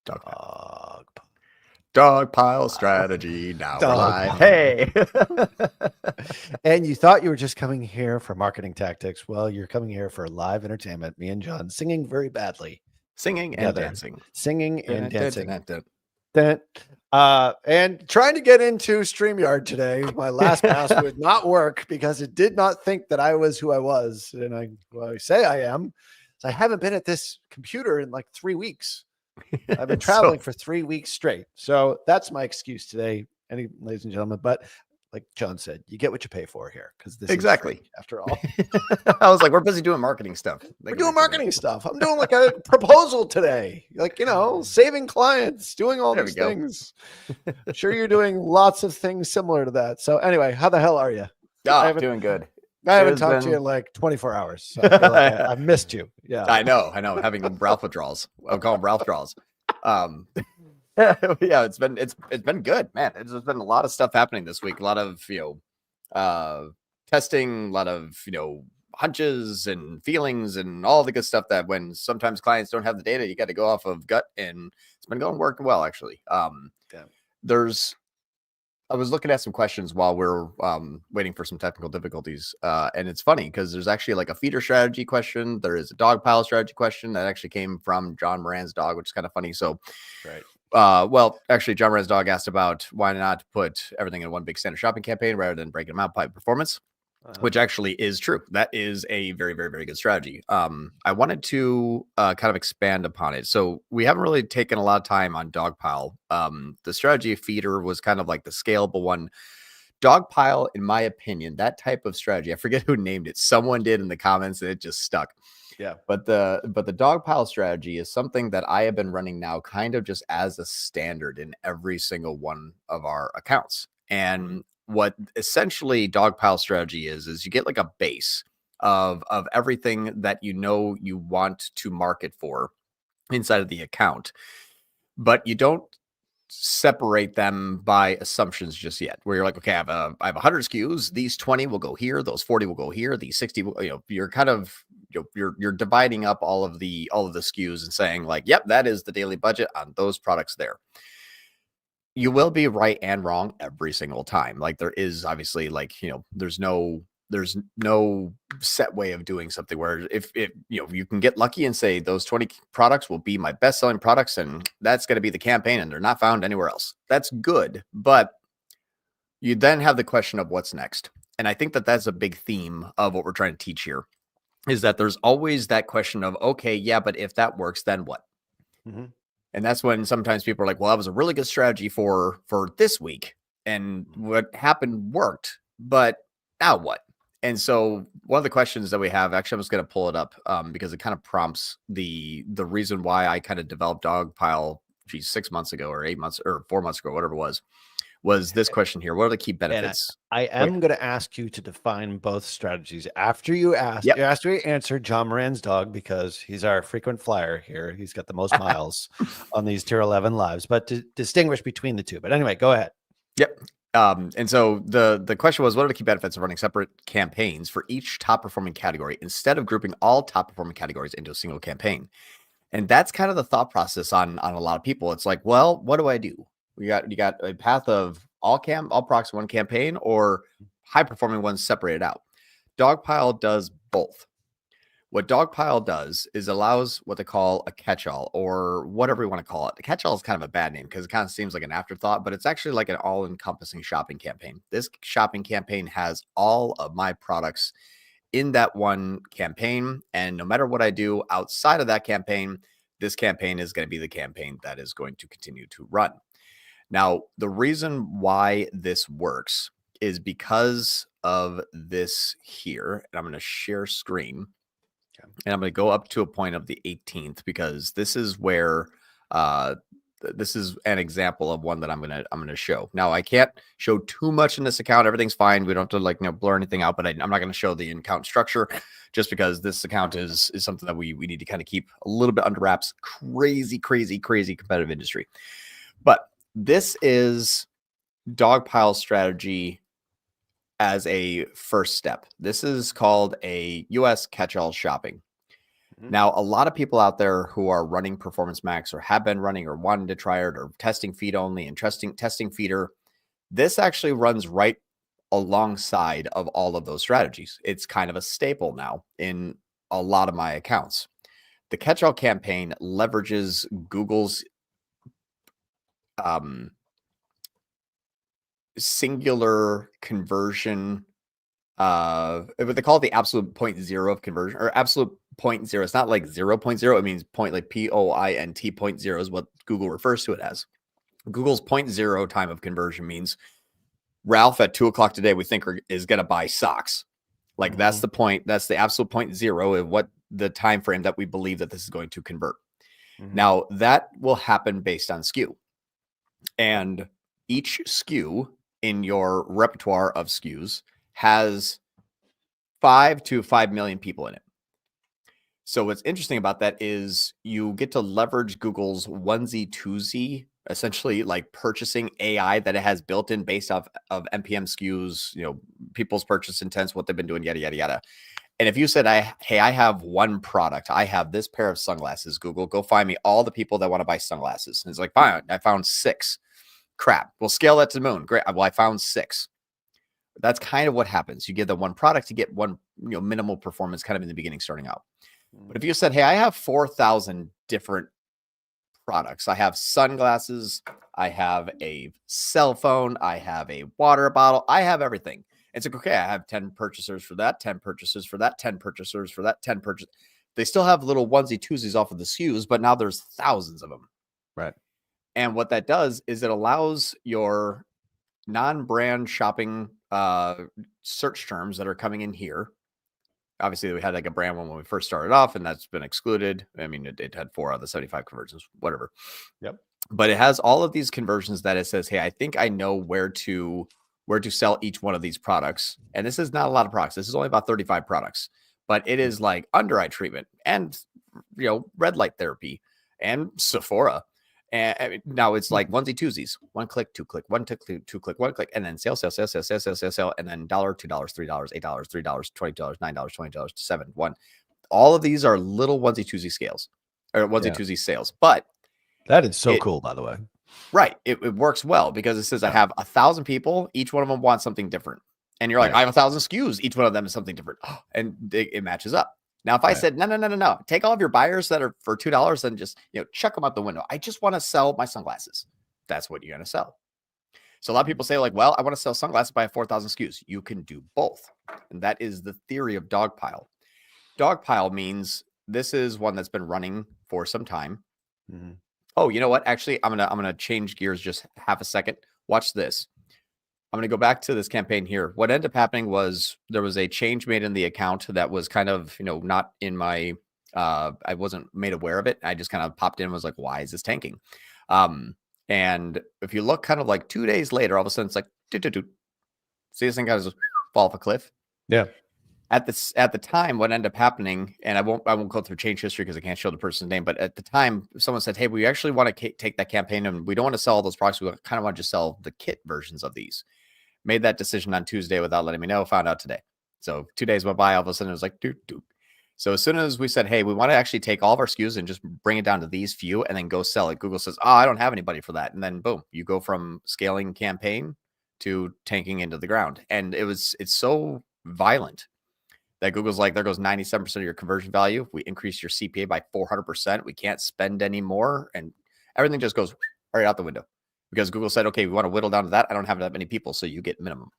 Dogpile. Dogpile strategy. Now we're live. Hey. And you thought you were just coming here for marketing tactics. Well, you're coming here for live entertainment. Me and John singing very badly. Singing together. and dancing. Singing and dancing. Dun. And trying to get into StreamYard today. My last pass would not work because it did not think that I was who I was. And I say I am. So I haven't been at this computer in like 3 weeks. I've been traveling for 3 weeks straight. So that's my excuse today, ladies and gentlemen. But like John said, you get what you pay for here because this exactly is free, after all. I was like, we're busy doing marketing stuff. We're doing marketing stuff. I'm doing like a proposal today, like, saving clients, doing all these things. I'm sure you're doing lots of things similar to that. So anyway, how the hell are you? Doing good. I haven't talked to you in like 24 hours. So I feel like I've missed you. Yeah, I know. Having Ralph withdrawals. I'll call them Ralph draws. Yeah, it's been good, man. There's been a lot of stuff happening this week. A lot of testing, a lot of hunches and feelings and all the good stuff that when sometimes clients don't have the data, you got to go off of gut, and it's been working well actually. I was looking at some questions while we're waiting for some technical difficulties, and it's funny because there's actually like a feeder strategy question. There is a dogpile strategy question that actually came from John Moran's dog, which is kind of funny. So, right. Well, actually, John Moran's dog asked about why not put everything in one big standard shopping campaign rather than breaking them out by performance, which actually is true. That is a very, very, very good strategy. I wanted to kind of expand upon it. So we haven't really taken a lot of time on Dogpile. The strategy feeder was kind of like the scalable one. Dogpile, in my opinion, that type of strategy, I forget who named it. Someone did in the comments and it just stuck. Yeah. But the dogpile strategy is something that I have been running now kind of just as a standard in every single one of our accounts. And what essentially dogpile strategy is you get like a base of everything that you want to market for inside of the account, but you don't separate them by assumptions just yet, where you're like, okay, I have 100 SKUs, these 20 will go here, those 40 will go here, these 60 will, you're kind of you're dividing up all of the SKUs and saying like, yep, that is the daily budget on those products there. You will be right and wrong every single time. Like there is obviously like, there's no set way of doing something where if you can get lucky and say those 20 products will be my best selling products and that's going to be the campaign and they're not found anywhere else. That's good. But you then have the question of what's next. And I think that that's a big theme of what we're trying to teach here is that there's always that question of, okay, yeah, but if that works, then what? Mm-hmm. And that's when sometimes people are like, well, that was a really good strategy for this week. And what happened worked, but now what? And so one of the questions that we have, actually, I'm just going to pull it up because it kind of prompts the reason why I kind of developed Dogpile, 6 months ago or 8 months or 4 months ago, whatever it was this question here. What are the key benefits? I am going to ask you to define both strategies after you answer John Moran's dog, because he's our frequent flyer here. He's got the most miles on these tier 11 lives, but to distinguish between the two. But anyway, go ahead. Yep. And so the question was, what are the key benefits of running separate campaigns for each top performing category instead of grouping all top performing categories into a single campaign? And that's kind of the thought process on a lot of people. It's like, well, what do I do? You got a path of all products in one campaign or high performing ones separated out. Dogpile does both. What Dogpile does is allows what they call a catch-all, or whatever you want to call it. The catch-all is kind of a bad name because it kind of seems like an afterthought, but it's actually like an all-encompassing shopping campaign. This shopping campaign has all of my products in that one campaign. And no matter what I do outside of that campaign, this campaign is going to be the campaign that is going to continue to run. Now, the reason why this works is because of this here. And I'm going to share screen. And I'm going to go up to a point of the 18th because this is where this is an example of one that I'm going to show. Now, I can't show too much in this account. Everything's fine. We don't have to blur anything out, but I'm not going to show the account structure just because this account is something that we need to kind of keep a little bit under wraps. Crazy competitive industry. But this is Dogpile strategy as a first step. This is called a US catch-all shopping. Now, a lot of people out there who are running Performance Max or have been running or wanting to try it or testing feed only and testing feeder, this actually runs right alongside of all of those strategies. It's kind of a staple now in a lot of my accounts. The catch-all campaign leverages Google's singular conversion. What they call it, the absolute 0.0 of conversion, or absolute 0.0. It's not like 0.0. It means point, like POINT 0.0 is what Google refers to it as. Google's 0.0 time of conversion means Ralph at 2:00 today, we think is going to buy socks. Like that's the point. That's the absolute 0.0 of what the time frame that we believe that this is going to convert. Now that will happen based on SKU, and each SKU in your repertoire of SKUs has 5 to 5 million people in it. So what's interesting about that is you get to leverage Google's onesie twosie, essentially like purchasing AI that it has built in based off of NPM SKUs, people's purchase intents, what they've been doing, yada, yada, yada. And if you said, hey, I have one product, I have this pair of sunglasses, Google, go find me all the people that want to buy sunglasses. And it's like, fine, I found 6. Crap. We'll scale that to the moon. Great. Well, I found 6. That's kind of what happens. You give them one product to get one, minimal performance kind of in the beginning, starting out. But if you said, hey, I have 4,000 different products. I have sunglasses. I have a cell phone. I have a water bottle. I have everything. It's like, okay, I have 10 purchasers for that, 10 purchasers for that, 10 purchasers for that, 10 purchasers. They still have little onesie twosies off of the SKUs, but now there's thousands of them. Right. And what that does is it allows your non-brand shopping search terms that are coming in here. Obviously, we had like a brand one when we first started off, and that's been excluded. I mean, it had 4 out of the 75 conversions, whatever. Yep. But it has all of these conversions that it says, hey, I think I know where to sell each one of these products. And this is not a lot of products. This is only about 35 products, but it is like under eye treatment and, red light therapy and Sephora. And now it's like onesie twosies, 1 click, 2 click, 1 click, 2 click, 1 click, and then sale, and then $1, $2, $3, $8, $3, $20, $9, $20, 7, 1. All of these are little onesie twosie scales or onesie twosie sales, but that is so cool, by the way. Right. It works well because it says I have 1,000 people. Each one of them wants something different. And you're like, I have 1,000 SKUs. Each one of them is something different. And it matches up. Now, if I said, no, take all of your buyers that are for $2 and just, chuck them out the window. I just want to sell my sunglasses. That's what you're going to sell. So a lot of people say like, well, I want to sell sunglasses by 4,000 SKUs. You can do both. And that is the theory of Dogpile. Dogpile means this is one that's been running for some time. Oh, you know what? Actually, I'm gonna change gears just half a second. Watch this. I'm gonna go back to this campaign here. What ended up happening was there was a change made in the account that was kind of, not in my I wasn't made aware of it. I just kind of popped in and was like, why is this tanking? And if you look kind of like 2 days later, all of a sudden it's like, see this thing kind of just fall off a cliff. Yeah. At the time, what ended up happening, and I won't go through change history because I can't show the person's name, but at the time, someone said, hey, we actually want to take that campaign and we don't want to sell all those products. We kind of want to just sell the kit versions of these. Made that decision on Tuesday without letting me know, found out today. So 2 days went by, all of a sudden it was like, So as soon as we said, hey, we want to actually take all of our SKUs and just bring it down to these few and then go sell it, Google says, oh, I don't have anybody for that. And then boom, you go from scaling campaign to tanking into the ground. And it's so violent that Google's like, there goes 97% of your conversion value. We increase your CPA by 400%. We can't spend any more. And everything just goes right out the window because Google said, okay, we want to whittle down to that. I don't have that many people, so you get minimum.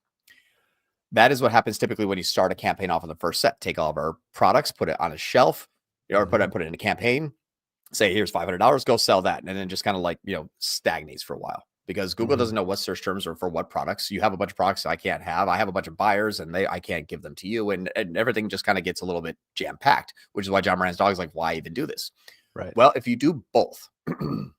That is what happens typically when you start a campaign off on the first set. Take all of our products, put it on a shelf, or put it in a campaign, say, here's $500, go sell that. And then just kind of like, stagnates for a while. Because Google doesn't know what search terms are for what products. You have a bunch of products I can't have. I have a bunch of buyers and I can't give them to you. And everything just kind of gets a little bit jam-packed, which is why John Moran's dog is like, why even do this? Right. Well, if you do both, and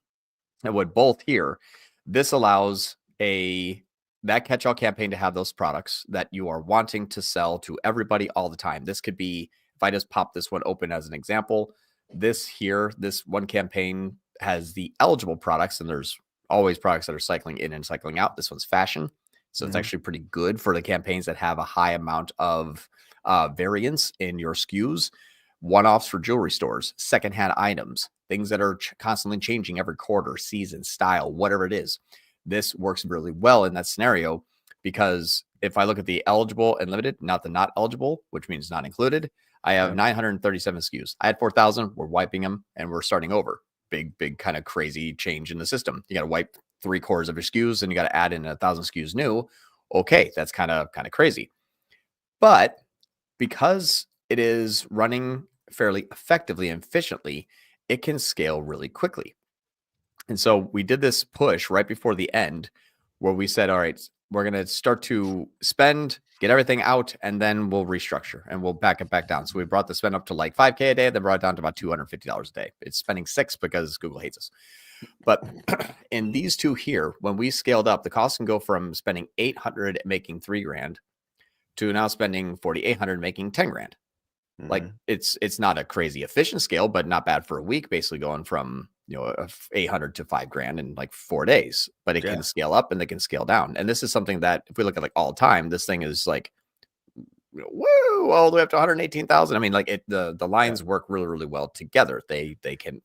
with both here, this allows that catch-all campaign to have those products that you are wanting to sell to everybody all the time. This could be, if I just pop this one open as an example, this one campaign has the eligible products, and there's always products that are cycling in and cycling out. This one's fashion. So it's actually pretty good for the campaigns that have a high amount of variance in your SKUs. one-offs for jewelry stores, secondhand items, things that are constantly changing every quarter, season, style, whatever it is. This works really well in that scenario because if I look at the eligible and limited, not the not eligible, which means not included, I have 937 SKUs. I had 4,000. We're wiping them and we're starting over. Big kind of crazy change in the system. You got to wipe 3/4 of your SKUs and you got to add in 1,000 SKUs new. Okay, that's kind of crazy. But because it is running fairly effectively and efficiently, it can scale really quickly. And so we did this push right before the end where we said, all right, we're going to start to spend, get everything out, and then we'll restructure and we'll back it back down. So we brought the spend up to like $5K a day, then brought it down to about $250 a day. It's spending $6 because Google hates us. But in these two here, when we scaled up, the cost can go from spending $800 making $3,000 to now spending $4,800 making $10,000. Like it's not a crazy efficient scale, but not bad for a week, basically going from, you know, $800 to $5,000 in like 4 days, but it can scale up and they can scale down. And this is something that if we look at like all time, this thing is like, woo, all the way up to 118,000. I mean, like the lines work really, really well together. They can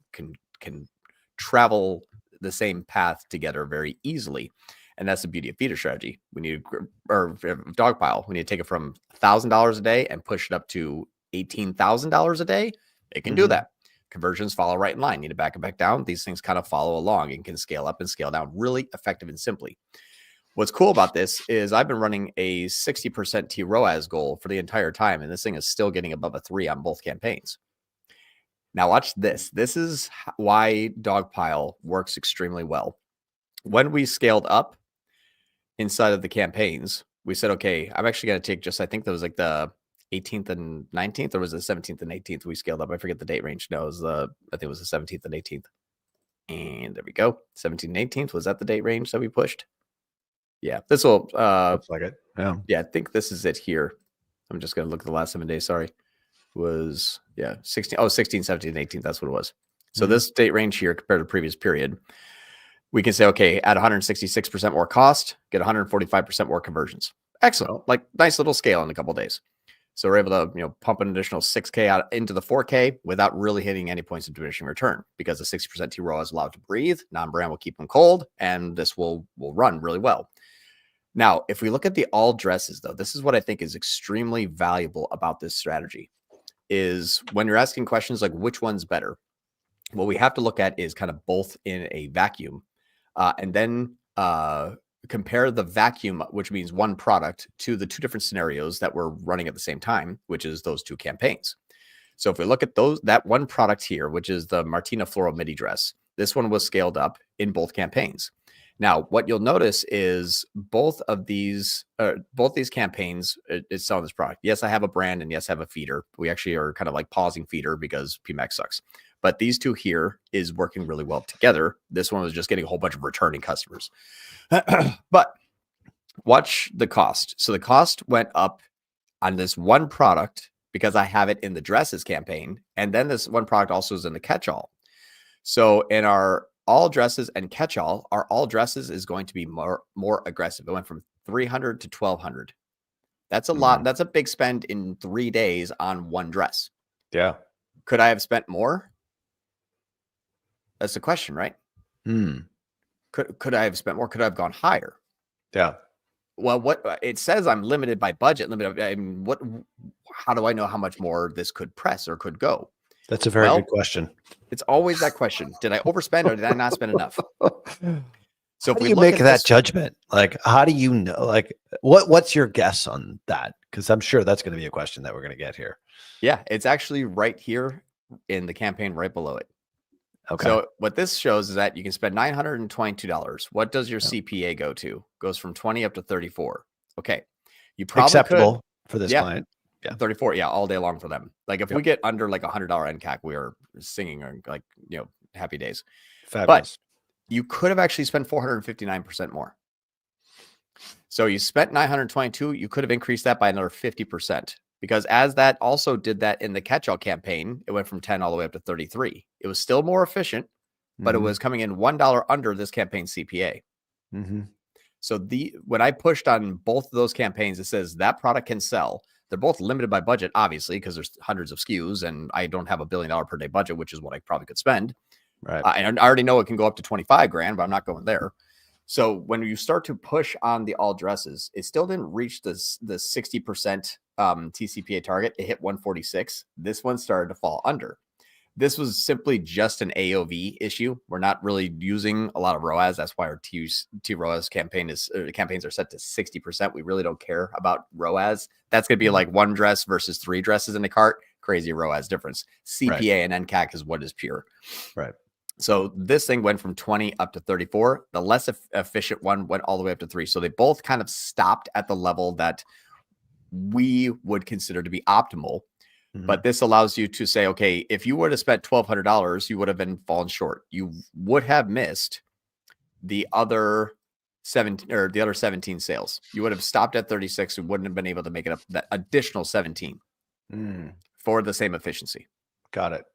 travel the same path together very easily. And that's the beauty of feeder strategy. We need, or Dogpile, we need to take it from $1,000 a day and push it up to $18,000 a day. It can do that. Conversions follow right in line. Need to back it back down. These things kind of follow along and can scale up and scale down really effective and simply. What's cool about this is I've been running a 60% TROAS goal for the entire time, and this thing is still getting above a 3 on both campaigns. Now watch this. This is why Dogpile works extremely well. When we scaled up inside of the campaigns, we said, okay, I'm actually going to take just, I think that was like the 18th and 19th, or was it 17th and 18th? We scaled up. I forget the date range. No, it was I think it was the 17th and 18th. And there we go. 17th and 18th. Was that the date range that we pushed? Yeah, this will, looks like it. Yeah, I think this is it here. I'm just going to look at the last 7 days. Sorry. Was, 16, 17, and 18. That's what it was. So this date range here compared to the previous period, we can say, okay, at 166% more cost, get 145% more conversions. Excellent. Like nice little scale in a couple of days. So we're able to, pump an additional 6K out into the 4K without really hitting any points of diminishing return because the 60% TROA is allowed to breathe. Non-brand will keep them cold, and this will run really well. Now, if we look at the all dresses, though, this is what I think is extremely valuable about this strategy is when you're asking questions like which one's better, what we have to look at is kind of both in a vacuum and then compare the vacuum, which means one product, to the two different scenarios that we're running at the same time, which is those two campaigns. So if we look at that one product here, which is the Martina Floral Midi Dress, this one was scaled up in both campaigns. Now, what you'll notice is both these campaigns is selling this product. Yes, I have a brand, and yes, I have a feeder. We actually are kind of like pausing feeder because PMax sucks. But these two here is working really well together. This one was just getting a whole bunch of returning customers. But watch the cost. So the cost went up on this one product because I have it in the dresses campaign. And then this one product also is in the catch-all. So in our all dresses and catch-all, our all dresses is going to be more aggressive. It went from 300 to 1,200. That's a lot. That's a big spend in 3 days on one dress. Yeah. Could I have spent more? That's the question, right? Could I have spent more? Could I have gone higher? Yeah. Well, what it says, I'm limited by budget. I mean, how do I know how much more this could press or could go? That's a very good question. It's always that question. Did I overspend or did I not spend enough? So how do you make that judgment? Like, how do you know? Like, what's your guess on that? Because I'm sure that's going to be a question that we're going to get here. Yeah, it's actually right here in the campaign, right below it. Okay. So what this shows is that you can spend $922. What does your CPA go to? Goes from 20 up to 34. Okay. You probably acceptable for this client. Yeah. 34. Yeah. All day long for them. Like if we get under like $100 NCAC, we are singing like, happy days. Fabulous. But you could have actually spent 459% more. So you spent 922. You could have increased that by another 50%. Because as that also did that in the catch-all campaign, it went from 10 all the way up to 33. It was still more efficient, but it was coming in $1 under this campaign CPA. So when I pushed on both of those campaigns, it says that product can sell. They're both limited by budget, obviously, because there's hundreds of SKUs and I don't have $1 billion per day budget, which is what I probably could spend. Right. I already know it can go up to 25 grand, but I'm not going there. So when you start to push on the all dresses, it still didn't reach the 60% TCPA target. It hit 146. This one started to fall under. This was simply just an AOV issue. We're not really using a lot of ROAS. That's why our T ROAS campaigns are set to 60%. We really don't care about ROAS. That's going to be like one dress versus 3 dresses in the cart. Crazy ROAS difference. CPA and NCAC is what is pure. Right. So this thing went from 20 up to 34. The less efficient one went all the way up to 3. So they both kind of stopped at the level that we would consider to be optimal. But this allows you to say, okay, if you would have spent $1,200, you would have been fallen short. You would have missed the other 17 sales. You would have stopped at 36 and wouldn't have been able to make it up that additional 17 for the same efficiency. Got it.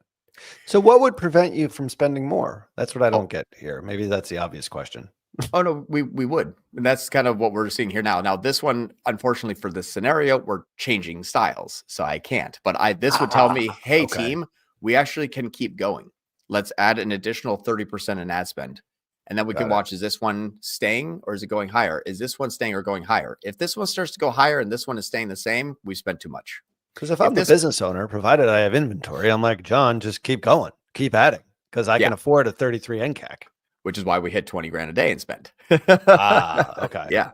So what would prevent you from spending more? That's what I don't get here. Maybe that's the obvious question. Oh, no, we would. And that's kind of what we're seeing here now. Now, this one, unfortunately for this scenario, we're changing styles. So I can't. But this would tell me, hey, team, we actually can keep going. Let's add an additional 30% in ad spend. And then we can watch, is this one staying or is it going higher? Is this one staying or going higher? If this one starts to go higher and this one is staying the same, we spent too much. Because if I'm the business owner, provided I have inventory, I'm like, John, just keep going, keep adding, because I can afford a 33 NCAC. Which is why we hit 20 grand a day and spend. Okay. Yeah.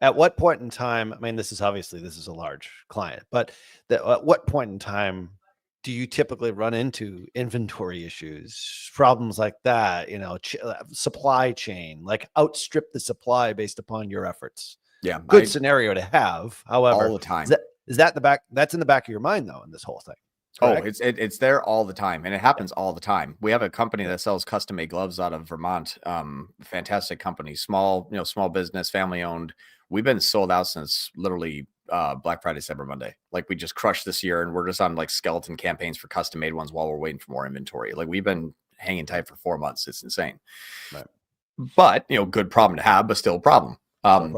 At what point in time, I mean, this is a large client, but at what point in time do you typically run into inventory issues, problems like that, supply chain, like outstrip the supply based upon your efforts? Yeah. Good scenario to have. However, all the time. Is that that's in the back of your mind though, in this whole thing? Correct? Oh, it's there all the time, and it happens all the time. We have a company that sells custom-made gloves out of Vermont. Fantastic company, small business, family owned. We've been sold out since literally Black Friday, Cyber Monday. Like we just crushed this year, and we're just on like skeleton campaigns for custom-made ones while we're waiting for more inventory. Like we've been hanging tight for 4 months. It's insane. Right. But good problem to have, but still a problem.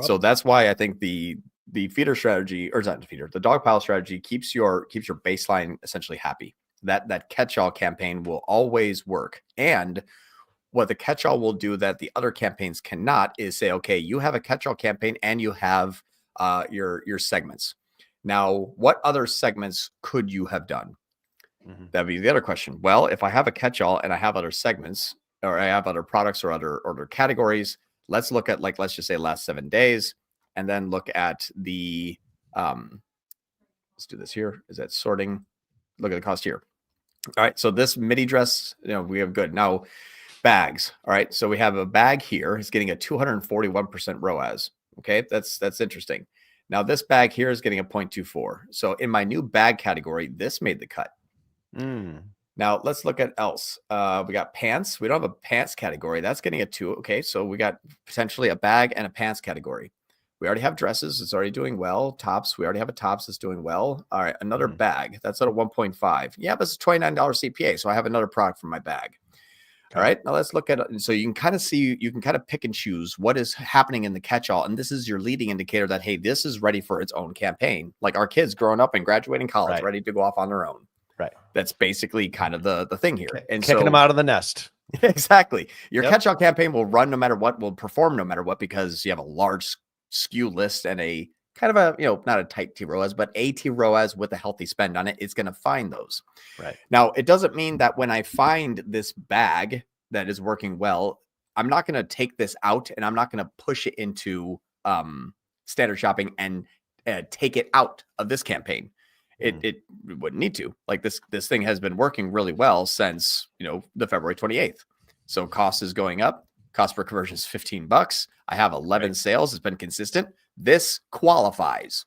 So that's why I think the feeder strategy, or not the feeder, the dogpile strategy keeps your baseline essentially happy. That catch-all campaign will always work. And what the catch-all will do that the other campaigns cannot is say, okay, you have a catch-all campaign and you have your segments. Now, what other segments could you have done? That'd be the other question. Well, if I have a catch-all and I have other segments, or I have other products or other categories, let's look at let's just say last 7 days. And then look at the, let's do this here. Is that sorting? Look at the cost here. All right. So this midi dress, we have good. Now bags. All right. So we have a bag here. It's getting a 241% ROAS. Okay. That's interesting. Now this bag here is getting a 0.24. So in my new bag category, this made the cut. Now let's look at else. We got pants. We don't have a pants category. That's getting a 2. Okay. So we got potentially a bag and a pants category. We already have dresses. It's already doing well. Tops. We already have a tops that's doing well. All right. Another bag. That's at a 1.5. Yeah, but it's a $29 CPA. So I have another product for my bag. Okay. All right. Now let's look at it. So you can kind of see, you can kind of pick and choose what is happening in the catch-all. And this is your leading indicator that, hey, this is ready for its own campaign. Like our kids growing up and graduating college, ready to go off on their own. Right. That's basically kind of the thing here. And kicking them out of the nest. Exactly. Your catch-all campaign will run no matter what, will perform no matter what, because you have a large SKU list and a kind of a, not a tight T ROAS, but a T ROAS with a healthy spend on it. It's going to find those. Right. Now, it doesn't mean that when I find this bag that is working well, I'm not going to take this out and I'm not going to push it into standard shopping and take it out of this campaign. It wouldn't need to. Like this thing has been working really well since, the February 28th. So cost is going up. Cost per conversion is $15. I have 11 sales. It's been consistent. This qualifies.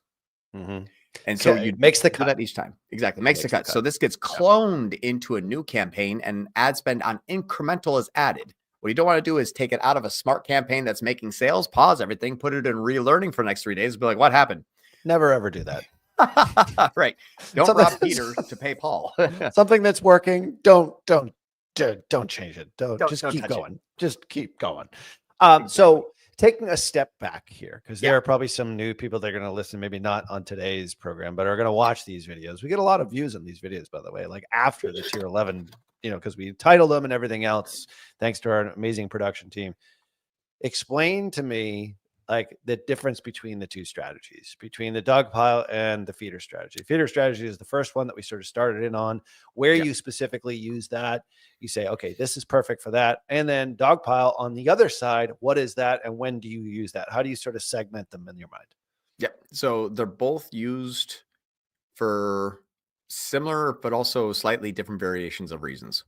And so you makes the cut that each time. Exactly. Makes the cut. So this gets cloned into a new campaign and ad spend on incremental is added. What you don't want to do is take it out of a smart campaign that's making sales, pause everything, put it in relearning for the next 3 days, be like, what happened? Never ever do that. Right. Don't rob Peter to pay Paul. Something that's working. Don't change it. Just keep going. Just keep going. Exactly. So taking a step back here, because Yeah. there are probably some new people that are going to listen, maybe not on today's program, but are going to watch these videos. We get a lot of views on these videos, by the way, like after the tier 11, because we titled them and everything else, thanks to our amazing production team. Explain to me like the difference between the two strategies, between the dogpile and the feeder strategy. Feeder strategy is the first one that we sort of started in on, where you specifically use that. You say, okay, this is perfect for that. And then dogpile on the other side, what is that? And when do you use that? How do you sort of segment them in your mind? Yeah. So they're both used for similar, but also slightly different variations of reasons.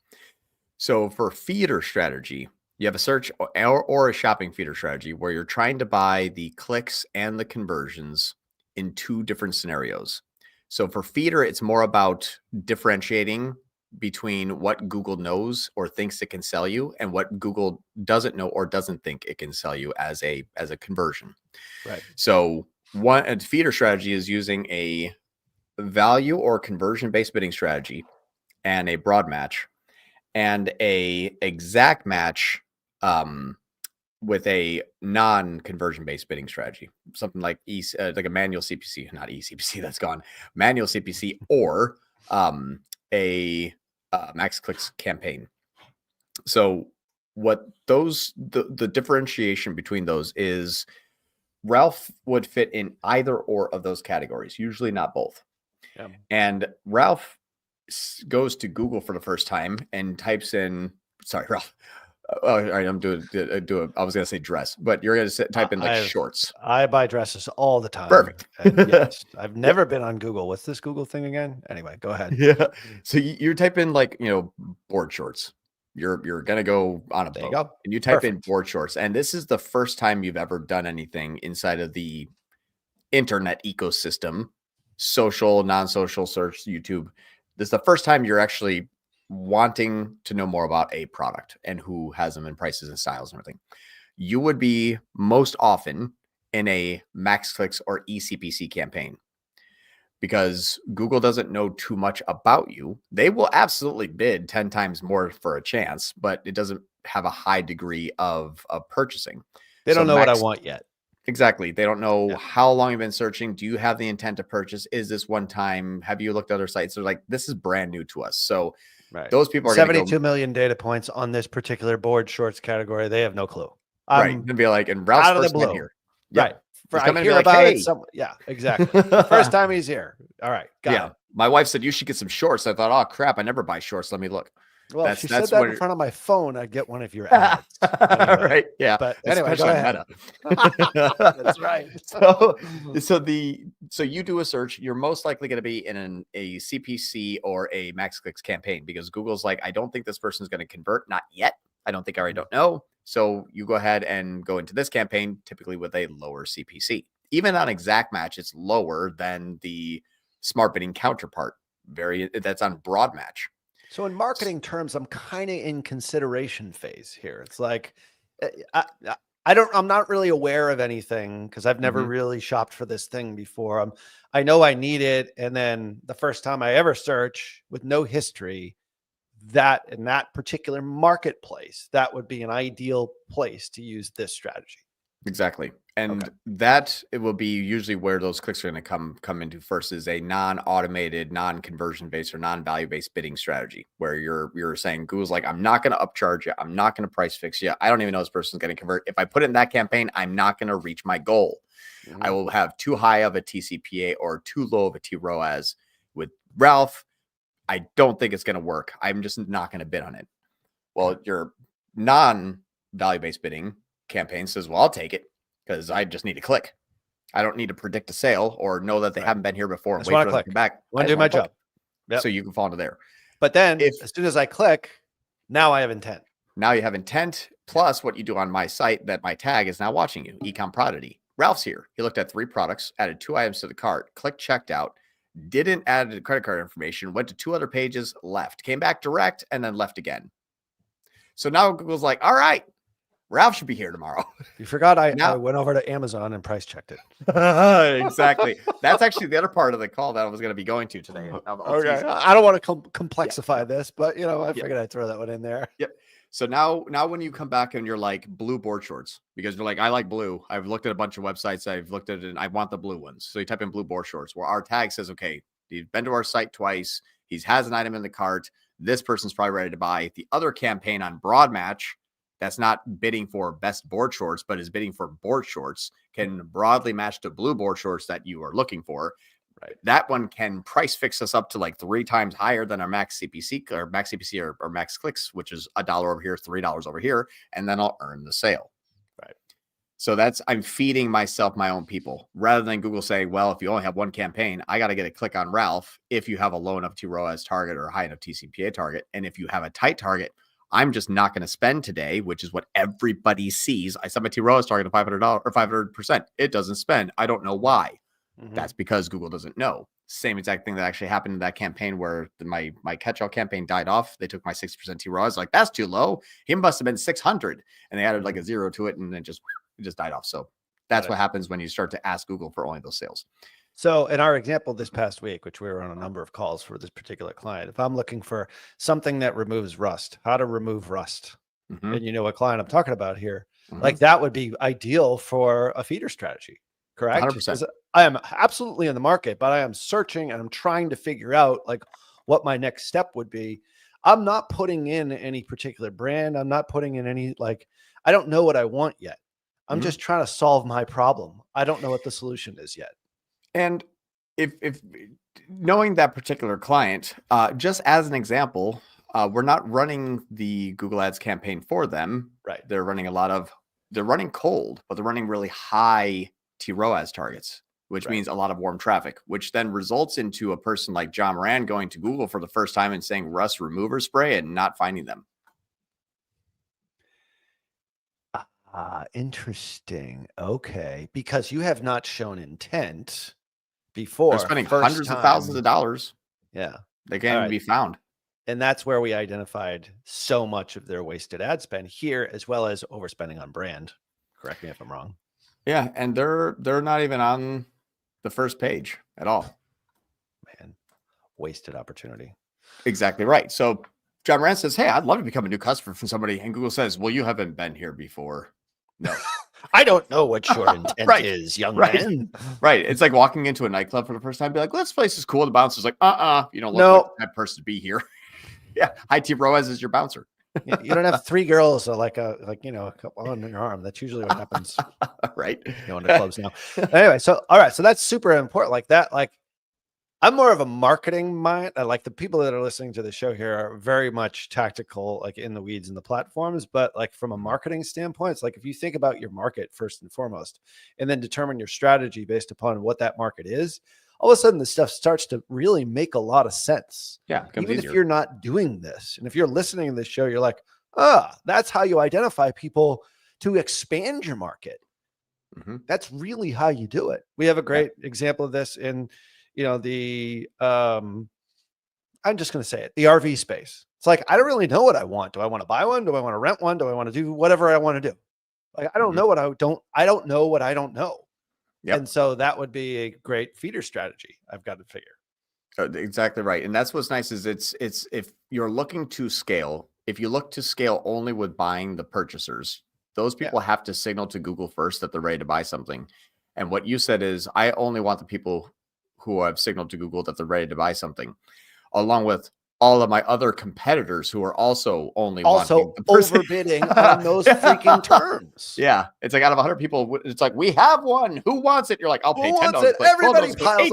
So for feeder strategy, you have a search or a shopping feeder strategy where you're trying to buy the clicks and the conversions in two different scenarios. So for feeder, it's more about differentiating between what Google knows or thinks it can sell you and what Google doesn't know or doesn't think it can sell you as a conversion. Right. So a feeder strategy is using a value or conversion-based bidding strategy and a broad match and a exact match with a non-conversion based bidding strategy, something like like a manual CPC, not eCPC, that's gone, manual CPC, or a max clicks campaign. So what the differentiation between those is Ralph would fit in either or of those categories, usually not both. Yeah. And Ralph goes to Google for the first time and types in, sorry, Ralph. Oh, all right, I'm doing. I was gonna say dress, but you're gonna type in like shorts. I buy dresses all the time. Perfect. Yes, I've never been on Google. What's this Google thing again? Anyway, go ahead. Yeah. So you type in like board shorts. You're gonna go on a boat, and you type in board shorts, and this is the first time you've ever done anything inside of the internet ecosystem, social, non-social search, YouTube. This is the first time you're actually wanting to know more about a product and who has them and prices and styles and everything. You would be most often in a max clicks or eCPC campaign because Google doesn't know too much about you. They will absolutely bid 10 times more for a chance, but it doesn't have a high degree of purchasing. They don't know what I want yet. Exactly. They don't know how long you've been searching. Do you have the intent to purchase? Is this one time? Have you looked at other sites? They're like, this is brand new to us. So those people are 72 million data points on this particular board shorts category. They have no clue. Right. And be like, and Ralph's first time here. Right. I hear about it. Yeah, exactly. The first time he's here. All right. Got it. My wife said you should get some shorts. I thought, oh crap, I never buy shorts. Let me look. Well, if she said that in front of my phone, I'd get one of your ads. Anyway. Right. Yeah. But anyway, go ahead. That's right. So you do a search, you're most likely going to be in a CPC or a max clicks campaign because Google's like, I don't think this person's going to convert. Not yet. I don't think I already don't know. So you go ahead and go into this campaign, typically with a lower CPC. Even on exact match, it's lower than the smart bidding counterpart. That's on broad match. So in marketing terms, I'm kind of in consideration phase here. It's like, I'm not really aware of anything because I've never really shopped for this thing before. I know I need it. And then the first time I ever search with no history, that in that particular marketplace, that would be an ideal place to use this strategy. Exactly. And that it will be usually where those clicks are going to come into first is a non-automated, non-conversion based or non-value based bidding strategy where you're saying Google's like, I'm not going to upcharge you. I'm not going to price fix you. I don't even know this person's going to convert. If I put it in that campaign, I'm not going to reach my goal. I will have too high of a TCPA or too low of a TROAS. With Ralph, I don't think it's going to work. I'm just not going to bid on it. Well, your non-value based bidding campaign says, well, I'll take it because I just need to click. I don't need to predict a sale or know that they haven't been here before and wait for them to come back. I want to do my job. So you can fall into there. But then as soon as I click, now I have intent. Now you have intent plus what you do on my site that my tag is now watching you. Ecom Prodigy. Ralph's here. He looked at 3 products, added 2 items to the cart, clicked checked out, didn't add the credit card information, went to 2 other pages, left, came back direct, and then left again. So now Google's like, all right, Ralph should be here tomorrow. You forgot I went over to Amazon and price checked it. Exactly. That's actually the other part of the call that I was going to be going to today. Okay. I don't want to complexify this, but I figured I'd throw that one in there. Yep. So now when you come back and you're like blue board shorts, because you're like, I like blue. I've looked at a bunch of websites. I've looked at it and I want the blue ones. So you type in blue board shorts where our tag says, okay, he's been to our site twice. He has an item in the cart. This person's probably ready to buy. The other campaign on Broad Match that's not bidding for best board shorts, but is bidding for board shorts can broadly match to blue board shorts that you are looking for. Right. That one can price fix us up to like 3 times higher than our max CPC or max clicks, which is $1 over here, $3 over here, and then I'll earn the sale. Right. So I'm feeding myself my own people rather than Google saying, well, if you only have one campaign, I got to get a click on Ralph if you have a low enough TROAS target or a high enough TCPA target. And if you have a tight target, I'm just not going to spend today, which is what everybody sees. I set my TROAS target of $500 or 500%. It doesn't spend. I don't know why. That's because Google doesn't know. Same exact thing that actually happened in that campaign where my catch-all campaign died off. They took my 60% TROAS. Like, that's too low. He must have been 600. And they added like a 0 to it and then it just died off. So that's what happens when you start to ask Google for only those sales. So in our example this past week, which we were on a number of calls for this particular client, if I'm looking for something that removes rust, how to remove rust, and you know what client I'm talking about here, like that would be ideal for a feeder strategy, correct? 100%. I am absolutely in the market, but I am searching and I'm trying to figure out like what my next step would be. I'm not putting in any particular brand. I'm not putting in any, like, I don't know what I want yet. I'm just trying to solve my problem. I don't know what the solution is yet. And if knowing that particular client, just as an example, we're not running the Google Ads campaign for them. Right. They're running they're running cold, but they're running really high TROAS targets, which means a lot of warm traffic, which then results into a person like John Moran going to Google for the first time and saying rust remover spray and not finding them. Interesting. Okay. Because you have not shown intent before. They're spending hundreds of thousands of dollars. Yeah. They can't even be found. And that's where we identified so much of their wasted ad spend here, as well as overspending on brand. Correct me if I'm wrong. Yeah. And they're not even on the first page at all. Man, wasted opportunity. Exactly right. So John Moran says, hey, I'd love to become a new customer from somebody. And Google says, well, you haven't been here before. No. I don't know what your intent is, young man. Right. It's like walking into a nightclub for the first time. Be like, well, this place is cool. The bouncer's like, you don't look like that person to be here. Yeah. High TROAS is your bouncer. You don't have 3 girls a couple on your arm. That's usually what happens. Right. Going to clubs now. Anyway, all right. So that's super important. Like that, like I'm more of a marketing mind. Like the people that are listening to the show here are very much tactical, like in the weeds in the platforms. But like from a marketing standpoint, it's like if you think about your market first and foremost, and then determine your strategy based upon what that market is, all of a sudden the stuff starts to really make a lot of sense. Yeah. Even if you're not doing this. And if you're listening to this show, you're like, that's how you identify people to expand your market. That's really how you do it. We have a great example of this in the I'm just going to say it, the RV space. It's like, I don't really know what I want. Do I want to buy one? Do I want to rent one? Do I want to do whatever I want to do? Like, I don't know what I don't know what I don't know. Yep. And so that would be a great feeder strategy. I've got to figure. Exactly right. And that's what's nice is it's if you're looking to scale, if you look to scale only with buying the purchasers, those people have to signal to Google first that they're ready to buy something. And what you said is, I only want the people who have signaled to Google that they're ready to buy something, along with all of my other competitors who are also overbidding on those freaking terms. Yeah. It's like out of 100 people, it's like, we have one. Who wants it? You're like, I'll pay $10. Everybody piles.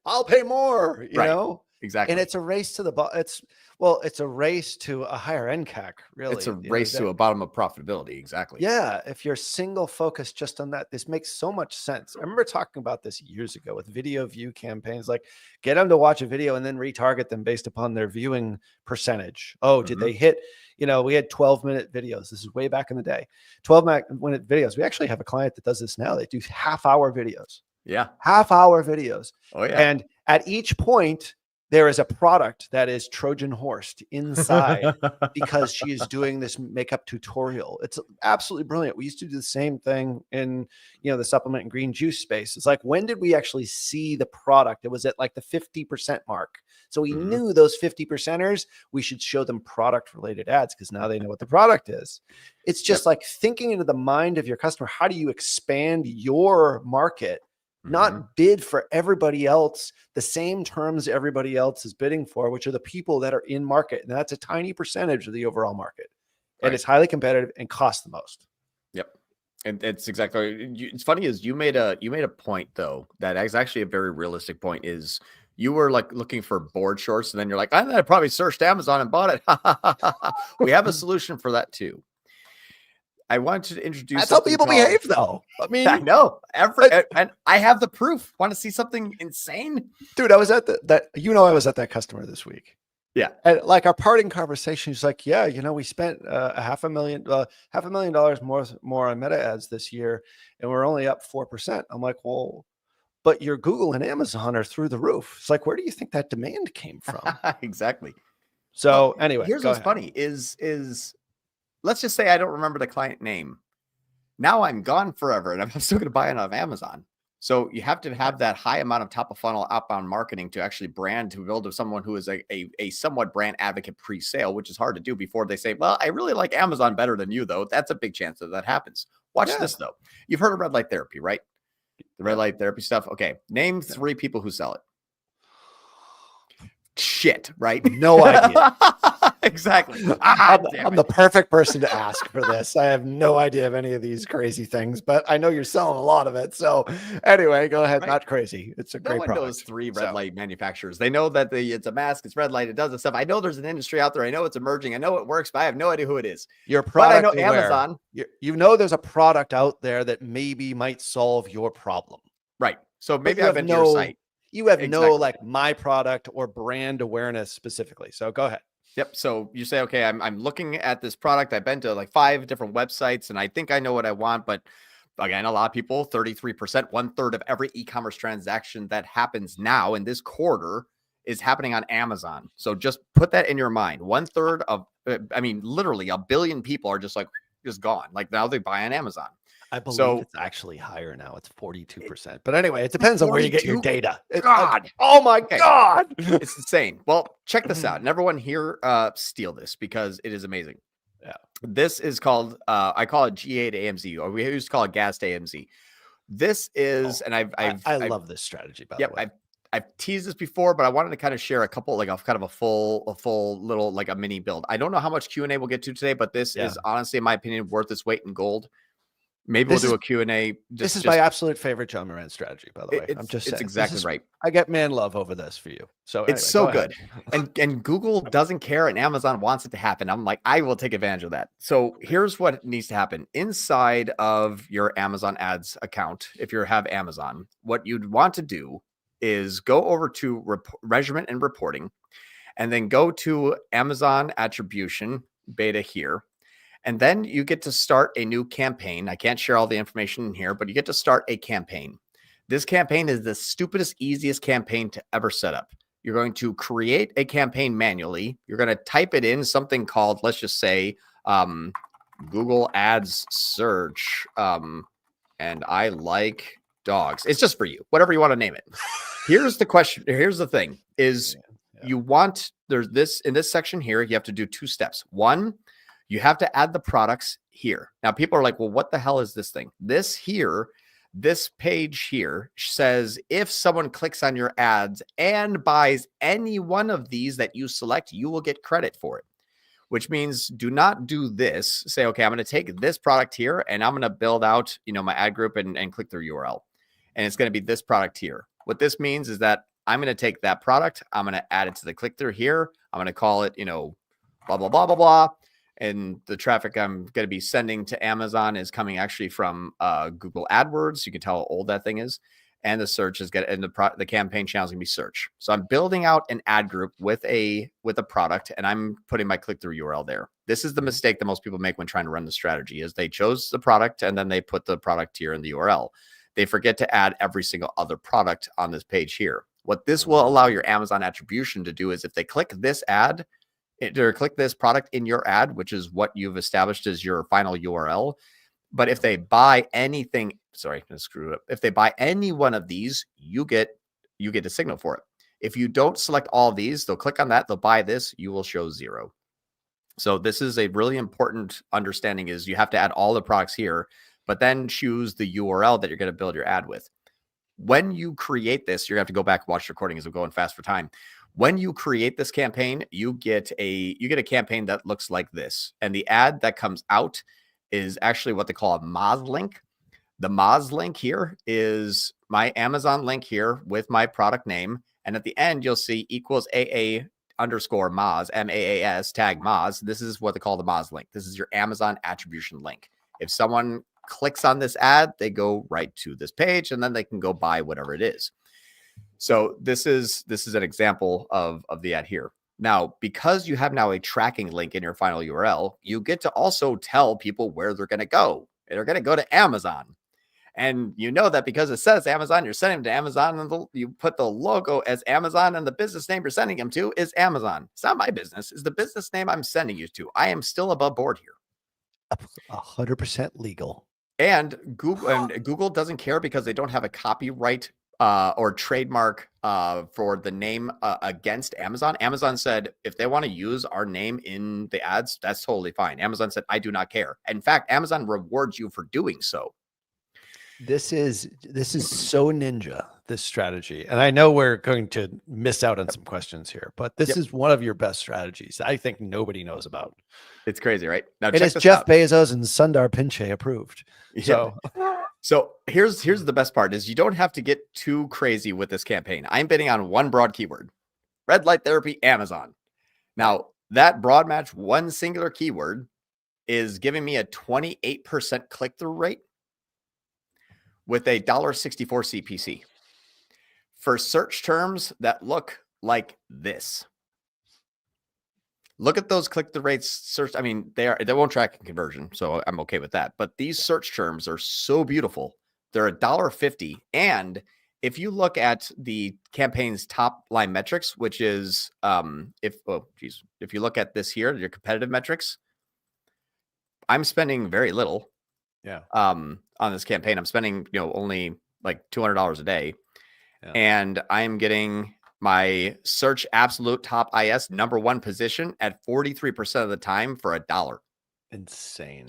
I'll pay more. You know? Exactly. And it's a race to the it's a race to a higher end CAC, really. It's a race to a bottom of profitability. Exactly. Yeah. If you're single focused just on that, this makes so much sense. I remember talking about this years ago with video view campaigns, like get them to watch a video and then retarget them based upon their viewing percentage. Oh, did they hit, we had 12-minute videos. This is way back in the day, 12-minute videos. We actually have a client that does this now. They do half-hour videos. Yeah. Half-hour videos. Oh yeah. And at each point, there is a product that is Trojan horsed inside because she is doing this makeup tutorial. It's absolutely brilliant. We used to do the same thing in, the supplement and green juice space. It's like, when did we actually see the product? It was at like the 50% mark. So we knew those 50%ers, we should show them product related ads because now they know what the product is. It's just like thinking into the mind of your customer. How do you expand your market? Not bid for everybody else, the same terms everybody else is bidding for, which are the people that are in market. And that's a tiny percentage of the overall market. And it's highly competitive and costs the most. Yep. And it's exactly, it's funny is you made a point though, that is actually a very realistic point. Is you were like looking for board shorts and then you're like, I probably searched Amazon and bought it. We have a solution for that too. I wanted to introduce. That's how people behave, though. I mean, I know and I have the proof. Want to see something insane, dude? I was at I was at that customer this week. Yeah, and like our parting conversation, he's like, "Yeah, we spent $500,000 more on meta ads this year, and we're only up 4%." I'm like, "Well, but your Google and Amazon are through the roof." It's like, where do you think that demand came from? Exactly. So anyway, here's what's funny is. Let's just say I don't remember the client name. Now I'm gone forever and I'm still going to buy it off Amazon. So you have to have that high amount of top of funnel outbound marketing to actually to build with someone who is a somewhat brand advocate pre-sale, which is hard to do before they say, well, I really like Amazon better than you, though. That's a big chance that happens. Watch this, though. You've heard of red light therapy, right? The red light therapy stuff. Okay. Name 3 people who sell it. Shit, right? No idea. Exactly. I'm the perfect person to ask for this. I have no idea of any of these crazy things, but I know you're selling a lot of it. So anyway, go ahead. Right. Not crazy. It's a great product. Knows 3 red light manufacturers. They know that it's a mask, it's red light, it does this stuff. I know there's an industry out there. I know it's emerging. I know it works, but I have no idea who it is. Your product. But I know Amazon. There's a product out there that maybe might solve your problem. Right. So maybe I've been to your site. You have no like my product or brand awareness specifically. So go ahead. Yep. So you say, okay, I'm looking at this product. I've been to like 5 different websites and I think I know what I want. But again, a lot of people, 33%, 1/3 of every e-commerce transaction that happens now in this quarter is happening on Amazon. So just put that in your mind. 1/3 of, literally 1 billion people are just gone. Like now they buy on Amazon. I believe it's actually higher now. It's 42%. But anyway, it depends on where you get your data. Oh my God. It's insane. Well, check this out. And everyone here steal this because it is amazing. Yeah. This is called, I call it G8 AMZ, or we used to call it gassed AMZ. This is, and I love this strategy, by the way. I've teased this before, but I wanted to kind of share a couple, like a full little, like a mini build. I don't know how much Q&A we'll get to today, but this is honestly, in my opinion, worth its weight in gold. Maybe we'll do a Q&A. This is my absolute favorite John Moran strategy, by the way. I'm just saying. It's exactly right. I get man love over this for you. So anyway, it's so good. And Google doesn't care and Amazon wants it to happen. I'm like, I will take advantage of that. So here's what needs to happen. Inside of your Amazon ads account, if you have Amazon, what you'd want to do is go over to measurement and reporting, and then go to Amazon Attribution beta here. And then you get to start a new campaign. I can't share all the information in here, but you get to start a campaign. This campaign is the stupidest, easiest campaign to ever set up. You're going to create a campaign manually. You're going to type it in something called, let's just say, Google Ads search. And I like dogs. It's just for you, whatever you want to name it. Here's the question. Here's the thing is you want, there's this in this section here, you have to do 2 steps. 1, you have to add the products here. Now, people are like, well, what the hell is this thing? This page here says if someone clicks on your ads and buys any one of these that you select, you will get credit for it, which means do not do this. Say, okay, I'm going to take this product here and I'm going to build out, my ad group and click their URL. And it's going to be this product here. What this means is that I'm going to take that product. I'm going to add it to the click through here. I'm going to call it, blah, blah, blah, blah, blah. And the traffic I'm going to be sending to Amazon is coming actually from Google AdWords. You can tell how old that thing is. And the search is going to, the campaign channel is going to be search. So I'm building out an ad group with a product, and I'm putting my click-through URL there. This is the mistake that most people make when trying to run the strategy is they chose the product and then they put the product here in the URL. They forget to add every single other product on this page here. What this will allow your Amazon attribution to do is if they click this ad or click this product in your ad, which is what you've established as your final URL, but if they buy anything, sorry, I screwed it up. If they buy any one of these, you get a signal for it. If you don't select all of these, they'll click on that, they'll buy this, you will show 0. So this is a really important understanding is you have to add all the products here, but then choose the URL that you're going to build your ad with. When you create this, you're going to have to go back and watch the recording as we're going fast for time. When you create this campaign, you get a campaign that looks like this. And the ad that comes out is actually what they call a Moz link. The Moz link here is my Amazon link here with my product name. And at the end, you'll see equals AA underscore Moz, MAAS, tag Moz. This is what they call the Moz link. This is your Amazon attribution link. If someone clicks on this ad, they go right to this page and then they can go buy whatever it is. So this is an example of the ad here. Now, because you have now a tracking link in your final URL, you get to also tell people where they're going to go. They're going to go to Amazon. And you know that because it says Amazon, you're sending them to Amazon, and you put the logo as Amazon, and the business name you're sending them to is Amazon. It's not my business. It's the business name I'm sending you to. I am still above board here. 100% legal. And Google doesn't care because they don't have a copyright or trademark for the name against Amazon. Amazon said if they want to use our name in the ads, that's totally fine. Amazon said, I do not care. In fact, Amazon rewards you for doing so. This is so ninja, this strategy. And I know we're going to miss out on some questions here, but this is one of your best strategies I think nobody knows about. It's crazy, right? Now, it is Jeff Bezos and Sundar Pichai approved. So here's the best part is you don't have to get too crazy with this campaign. I'm bidding on one broad keyword, red light therapy, Amazon. Now that broad match, one singular keyword is giving me a 28% click-through rate with a $1.64 CPC. For search terms that look like this. Look at those click-through rates. Search. I mean, they won't track a conversion, so I'm okay with that. But these search terms are so beautiful. They're $1.50. And if you look at the campaign's top line metrics, which is if you look at this here, your competitive metrics, I'm spending very little. On this campaign. I'm spending, only like $200 a day. Yeah. And I'm getting my search absolute top IS #1 position at 43% of the time for $1. Insane.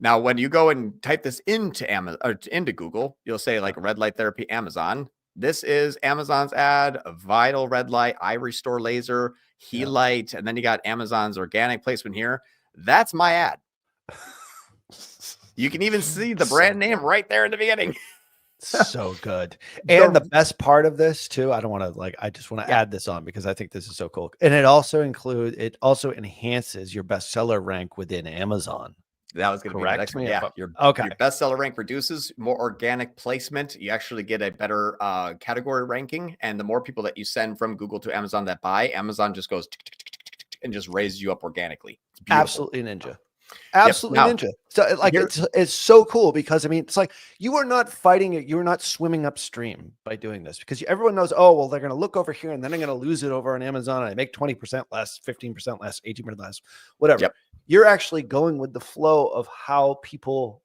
Now, when you go and type this into Amazon or into Google, you'll say like red light therapy, Amazon. This is Amazon's ad, Vital red light, eye restore laser, Helite, and then you got Amazon's organic placement here. That's my ad. You can even see the brand name right there in the beginning. So good. And the best part of this too, I just want to add this on because I think this is so cool. And it also enhances your bestseller rank within Amazon. That was going to be the next one. Yeah. Your bestseller rank reduces, more organic placement. You actually get a better category ranking. And the more people that you send from Google to Amazon that buy, Amazon just goes and just raises you up organically. It's beautiful. Absolutely ninja. Absolutely ninja. So it's so cool because it's like you are not fighting it. You're not swimming upstream by doing this because everyone knows, oh, well, they're going to look over here and then I'm going to lose it over on Amazon. And I make 20% less, 15% less, 18% less, whatever. Yep. You're actually going with the flow of how people,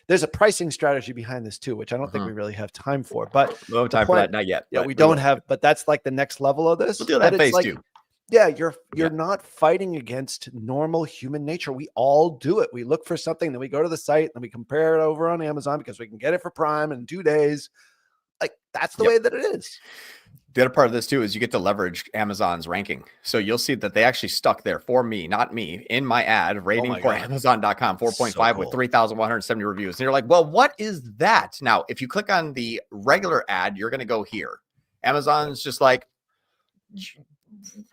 there's a pricing strategy behind this too, which I don't think we really have time for, but no time for that. Not yet. Yeah, we don't have, but that's like the next level of this. We'll do that phase 2. Yeah, you're not fighting against normal human nature. We all do it. We look for something, then we go to the site, and we compare it over on Amazon because we can get it for Prime in 2 days. Like that's the way that it is. The other part of this too is you get to leverage Amazon's ranking. So you'll see that they actually stuck there for me, not me, in my ad rating for Amazon.com 4.5 with 3,170 reviews. And you're like, well, what is that? Now, if you click on the regular ad, you're going to go here. Amazon's just like,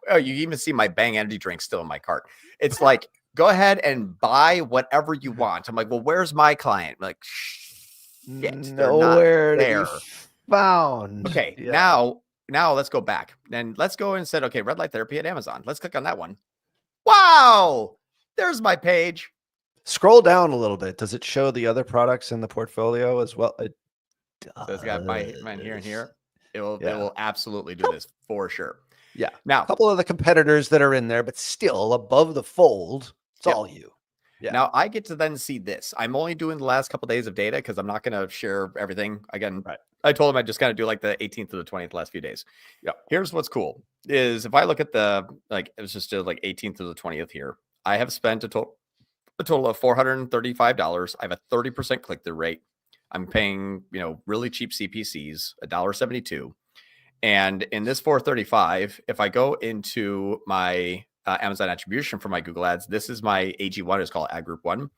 oh, you even see my Bang energy drink still in my cart. It's like, go ahead and buy whatever you want. I'm like, well, where's my client? I'm like, shit, nowhere to be found. Okay, now let's go back and let's go and said, okay, red light therapy at Amazon. Let's click on that one. Wow, there's my page. Scroll down a little bit. Does it show the other products in the portfolio as well? It does. So it's got mine here and here. It will absolutely do this for sure. Yeah. Now, a couple of the competitors that are in there, but still above the fold, it's all you. Yeah. Now I get to then see this. I'm only doing the last couple of days of data because I'm not going to share everything. Again, I told him I'd just kind of do like the 18th to the 20th last few days. Yeah. Here's what's cool is if I look at the, like, it was just like 18th to the 20th here. I have spent a total of $435. I have a 30% click-through rate. I'm paying, really cheap CPCs, $1.72. And in this 435, if I go into my Amazon attribution for my Google ads, this is my AG1, it's called ad group 1.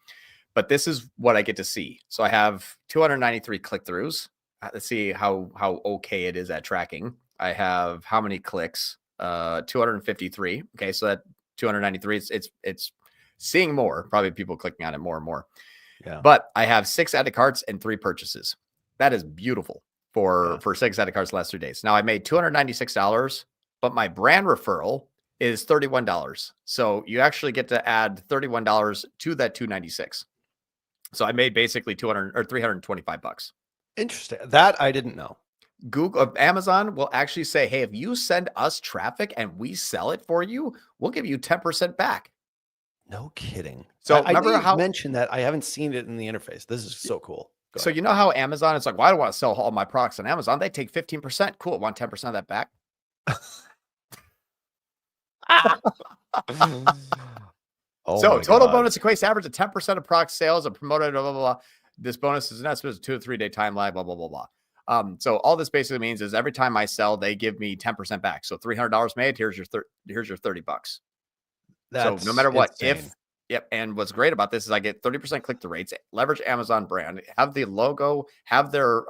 But this is what I get to see. So I have 293 click-throughs. Let's see how okay it is at tracking. I have how many clicks? 253. Okay, so that 293, it's seeing more, probably people clicking on it more and more. Yeah. But I have 6 added carts and 3 purchases. That is beautiful for 6 added carts the last 3 days. Now I made $296, but my brand referral is $31. So you actually get to add $31 to that $296. So I made basically $325. Interesting. That I didn't know. Amazon will actually say, hey, if you send us traffic and we sell it for you, we'll give you 10% back. No kidding. So remember how mentioned that? I haven't seen it in the interface. This is so cool. So you know how Amazon, it's like, well, I don't want to sell all my products on Amazon. They take 15%. Cool. Want 10% of that back? So total bonus equates average of 10% of product sales and promoted, blah, blah, blah. This bonus is an estimate of 2 to 3 day time lag, blah, blah, blah, blah. So all this basically means is every time I sell, they give me 10% back. So $300 made, here's your $30. So no matter what, insane. And what's great about this is I get 30% click-through rates, leverage Amazon brand, have the logo, have their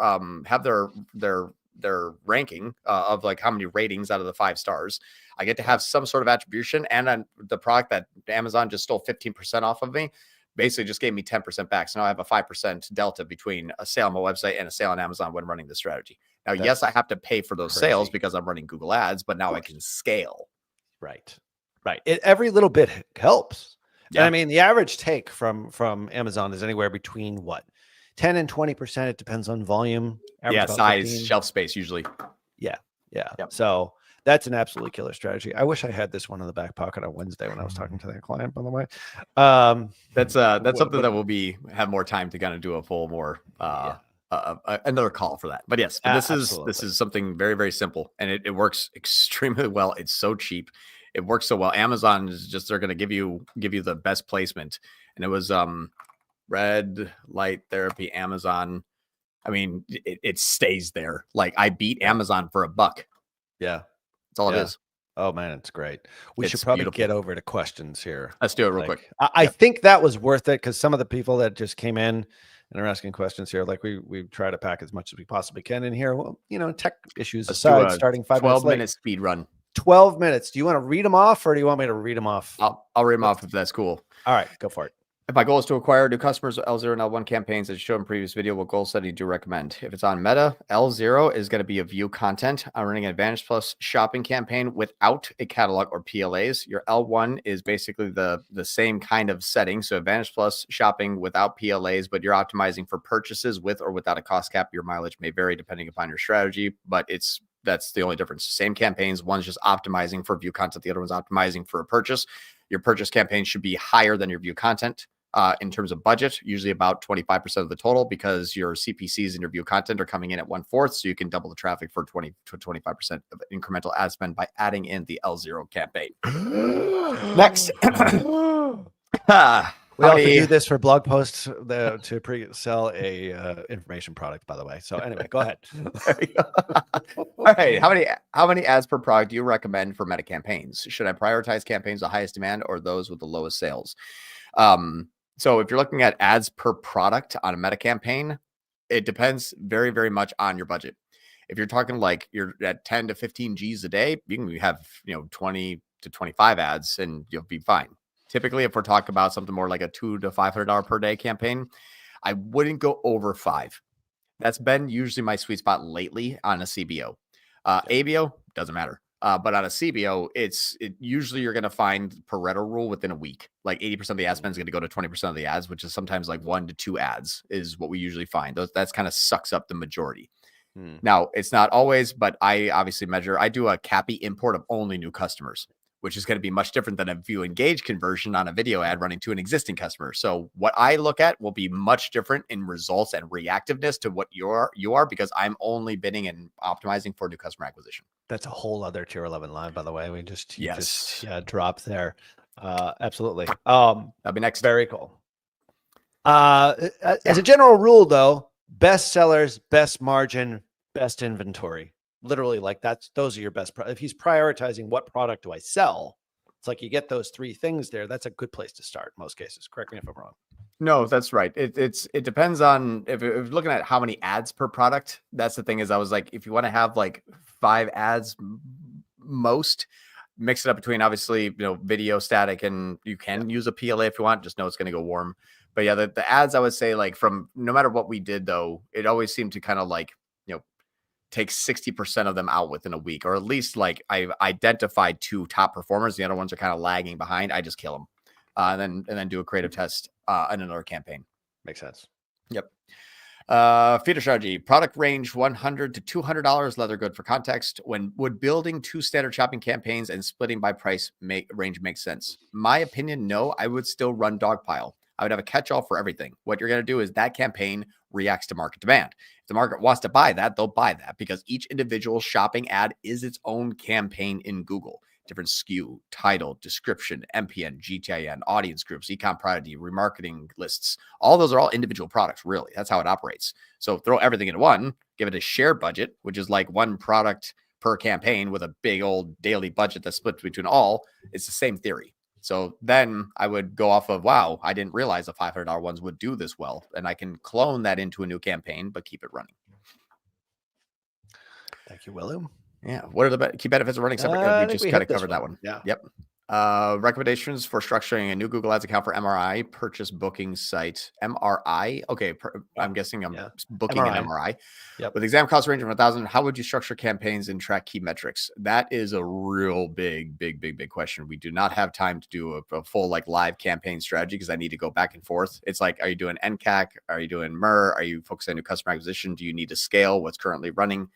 ranking of like how many ratings out of the 5 stars. I get to have some sort of attribution, and the product that Amazon just stole 15% off of me basically just gave me 10% back. So now I have a 5% delta between a sale on my website and a sale on Amazon when running this strategy. Now, yes, I have to pay for those sales because I'm running Google ads, but now I can scale. Right. Every little bit helps. Yeah. And I mean, the average take from Amazon is anywhere between 10 and 20%. It depends on volume. Size, 15. Shelf space usually. Yeah. Yep. So that's an absolutely killer strategy. I wish I had this one in the back pocket on Wednesday when I was talking to that client, by the way. That's something that we'll have more time to kind of do a full more another call for that. But yes, this is something very, very simple, and it works extremely well. It's so cheap. It works so well. Amazon is just, they're going to give you the best placement. And it was red light therapy, Amazon. I mean, it stays there. Like I beat Amazon for $1. Yeah. That's all it is. Oh man, it's great. We should probably get over to questions here. Let's do it real quick. I think that was worth it because some of the people that just came in and are asking questions here, like we try to pack as much as we possibly can in here. Well, tech issues aside, starting 5 minutes 12-minute speed run. 12 minutes. Do you want to read them off, or do you want me to read them off? I'll read them off if that's cool. All right, go for it. If my goal is to acquire new customers with L0 and L1 campaigns as shown in previous video, what goal setting do you recommend? If it's on Meta, L0 is going to be a view content. I'm running an Advantage Plus shopping campaign without a catalog or PLAs. Your L1 is basically the same kind of setting. So Advantage Plus shopping without PLAs, but you're optimizing for purchases with or without a cost cap. Your mileage may vary depending upon your strategy, but that's the only difference. Same campaigns. One's just optimizing for view content. The other one's optimizing for a purchase. Your purchase campaign should be higher than your view content in terms of budget, usually about 25% of the total, because your CPCs and your view content are coming in at 1/4. So you can double the traffic for 20 to 25% of incremental ad spend by adding in the L0 campaign. Next. We also do this for blog posts to pre-sell a information product, by the way. So anyway, go ahead. All right. How many ads per product do you recommend for meta campaigns? Should I prioritize campaigns with the highest demand or those with the lowest sales? So if you're looking at ads per product on a meta campaign, it depends very, very much on your budget. If you're talking like you're at 10 to 15 G's a day, you can have 20 to 25 ads and you'll be fine. Typically, if we're talking about something more like a $200 to $500 per day campaign, I wouldn't go over 5. That's been usually my sweet spot lately on a CBO. ABO doesn't matter. But on a CBO, usually you're going to find Pareto rule within a week. Like 80% of the ad spend is going to go to 20% of the ads, which is sometimes like 1 to 2 ads is what we usually find. That's kind of sucks up the majority. Now, it's not always, but I obviously measure. I do a CAPI import of only new customers, which is going to be much different than a view engage conversion on a video ad running to an existing customer. So what I look at will be much different in results and reactiveness to what you are because I'm only bidding and optimizing for new customer acquisition. That's a whole other tier 11 line, by the way. We just Yes. dropped there. Absolutely. That'll be next. Very cool. As a general rule, though, best sellers, best margin, best inventory. Literally, like those are your best. If he's prioritizing what product do I sell, it's like you get those three things there. That's a good place to start in most cases. Correct me if I'm wrong. No, that's right. It depends on if you're looking at how many ads per product. That's the thing is I was like, if you want to have like 5 ads most, mix it up between obviously, video, static, and you can use a PLA if you want. Just know it's going to go warm. But yeah, the ads, I would say, like, from no matter what we did, though, it always seemed to kind of like, take 60% of them out within a week, or at least like I've identified 2 top performers. The other ones are kind of lagging behind. I just kill them and then do a creative test in another campaign. Makes sense. Yep. Feeder strategy, product range $100 to $200, leather good for context. Would building 2 standard shopping campaigns and splitting by price range make sense? My opinion, no. I would still run Dogpile. I would have a catch-all for everything. What you're going to do is that campaign reacts to market demand. If the market wants to buy that, they'll buy that because each individual shopping ad is its own campaign in Google. Different SKU, title, description, MPN, GTIN, audience groups, ecom priority, remarketing lists. All those are all individual products, really. That's how it operates. So throw everything into one, give it a share budget, which is like one product per campaign with a big old daily budget that's split between all. It's the same theory. So then I would go off of, wow, I didn't realize the $500 ones would do this well. And I can clone that into a new campaign, but keep it running. Thank you, William. Yeah. What are the key benefits of running separate? We just kind of covered that one. Yeah. Yep. Recommendations for structuring a new Google Ads account for MRI purchase booking site. MRI. Okay. I'm guessing I'm booking an MRI. Yep. With exam cost range of 1,000, how would you structure campaigns and track key metrics? That is a real big question. We do not have time to do a full like live campaign strategy because I need to go back and forth. It's like, are you doing NCAC? Are you doing MER? Are you focusing on new customer acquisition? Do you need to scale what's currently running?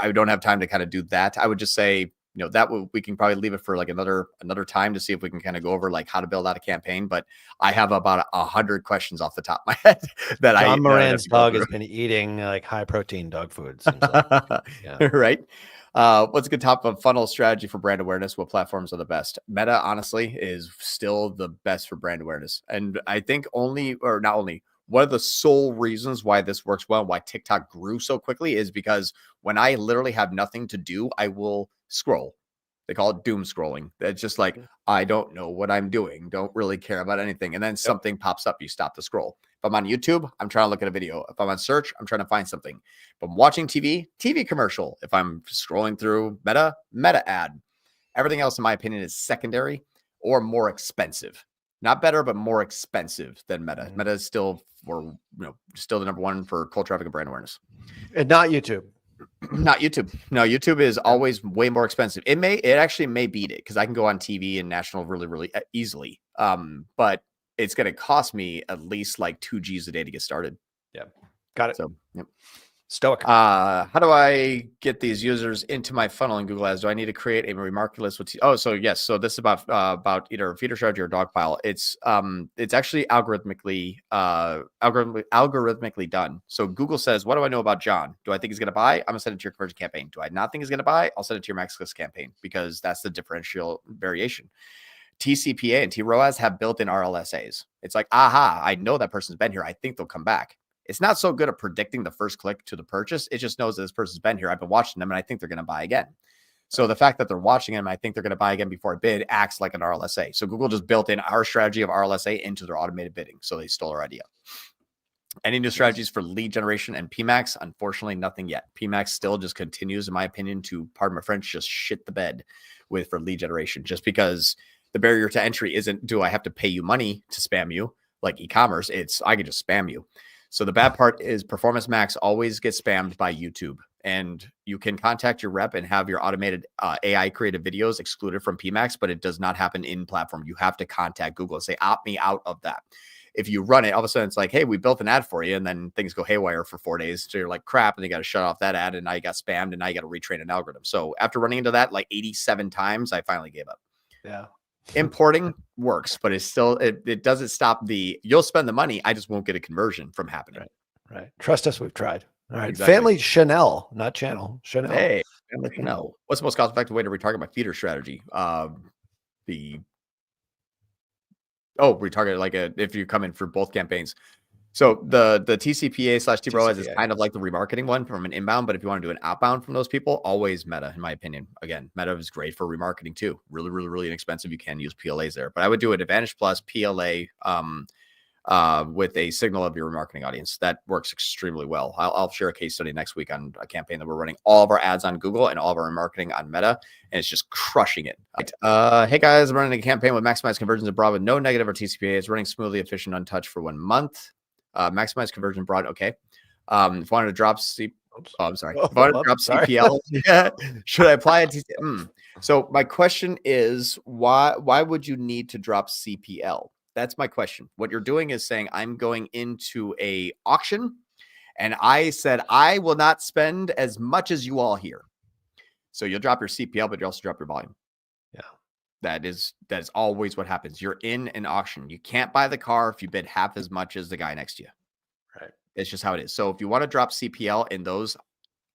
I don't have time to kind of do that. I would just say, that we can probably leave it for like another time to see if we can kind of go over like how to build out a campaign. But I have about 100 questions off the top of my head that John Moran's dog has been eating like high protein dog food. Like. Right. What's a good top of funnel strategy for brand awareness? What platforms are the best? Meta, honestly, is still the best for brand awareness. And I think one of the sole reasons why this works well, why TikTok grew so quickly, is because when I literally have nothing to do, I will scroll. They call it doom scrolling. That's just like, I don't know what I'm doing. Don't really care about anything. And then something pops up. You stop the scroll. If I'm on YouTube, I'm trying to look at a video. If I'm on search, I'm trying to find something. If I'm watching TV commercial. If I'm scrolling through meta ad. Everything else, in my opinion, is secondary or more expensive. Not better, but more expensive than Meta. Meta is still still the number one for cold traffic and brand awareness. And not YouTube. Not YouTube. No, YouTube is always way more expensive. It actually may beat it because I can go on TV and national really easily. But it's going to cost me at least like 2 G's a day to get started. Yeah. Got it. So, yep. Stoic. How do I get these users into my funnel in Google Ads? Do I need to create a remarketing list with? So yes. So this is about either feeder strategy or Dogpile. It's actually algorithmically done. So Google says, what do I know about John? Do I think he's going to buy? I'm gonna send it to your conversion campaign. Do I not think he's going to buy? I'll send it to your max list campaign because that's the differential variation. TCPA and TROAS have built-in RLSAs. It's like, aha, I know that person's been here. I think they'll come back. It's not so good at predicting the first click to the purchase. It just knows that this person's been here. I've been watching them and I think they're going to buy again. So the fact that they're watching them, I think they're going to buy again before I bid, acts like an RLSA. So Google just built in our strategy of RLSA into their automated bidding. So they stole our idea. Any new strategies for lead generation and PMax? Unfortunately, nothing yet. PMax still just continues, in my opinion, to, pardon my French, just shit the bed for lead generation, just because the barrier to entry isn't, do I have to pay you money to spam you like e-commerce? It's, I can just spam you. So the bad part is Performance Max always gets spammed by YouTube, and you can contact your rep and have your automated AI created videos excluded from PMax, but it does not happen in platform. You have to contact Google and say, opt me out of that. if you run it, all of a sudden it's like, hey, we built an ad for you, and then things go haywire for 4 days. So you're like, crap, and you got to shut off that ad, and now you got spammed, and now you got to retrain an algorithm. So after running into that like 87 times, I finally gave up. Yeah. Importing works, but it's still, it doesn't stop you'll spend the money. I just won't get a conversion from happening. Right. Trust us, we've tried. All right. Exactly. Family Chanel, not channel. Chanel. Hey, no. What's the most cost-effective way to retarget my feeder strategy? Retarget like if you come in for both campaigns. So the TCPA/TROAS is kind of like the remarketing one from an inbound, but if you want to do an outbound from those people, always Meta, in my opinion. Again, Meta is great for remarketing too. Really, really, really inexpensive. You can use PLAs there, but I would do an Advantage Plus PLA with a signal of your remarketing audience. That works extremely well. I'll share a case study next week on a campaign that we're running all of our ads on Google and all of our remarketing on Meta, and it's just crushing it. Hey guys, I'm running a campaign with maximized conversions abroad with no negative or TCPA. It's running smoothly, efficient, untouched for 1 month. Maximize conversion abroad. Okay. If I wanted to drop CPL, should I apply it? So my question is, why would you need to drop CPL? That's my question. What you're doing is saying, I'm going into a auction, and I said I will not spend as much as you all here. So you'll drop your CPL, but you also drop your volume. Yeah. That is always what happens. You're in an auction. You can't buy the car if you bid half as much as the guy next to you. Right. It's just how it is. So if you want to drop CPL in those,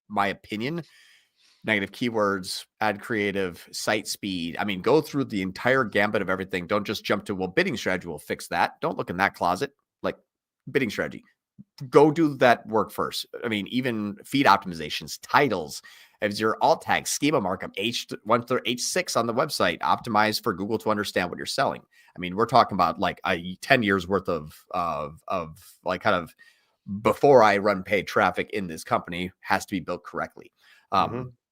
my opinion, negative keywords, ad creative, site speed. I mean, go through the entire gambit of everything. Don't just jump to, well, bidding strategy will fix that. Don't look in that closet. Like bidding strategy. Go do that work first. I mean, even feed optimizations, titles, as your alt tag, schema markup, H1 through H6 on the website, optimized for Google to understand what you're selling. I mean, we're talking about like 10 years worth of like kind of before I run paid traffic in this company has to be built correctly.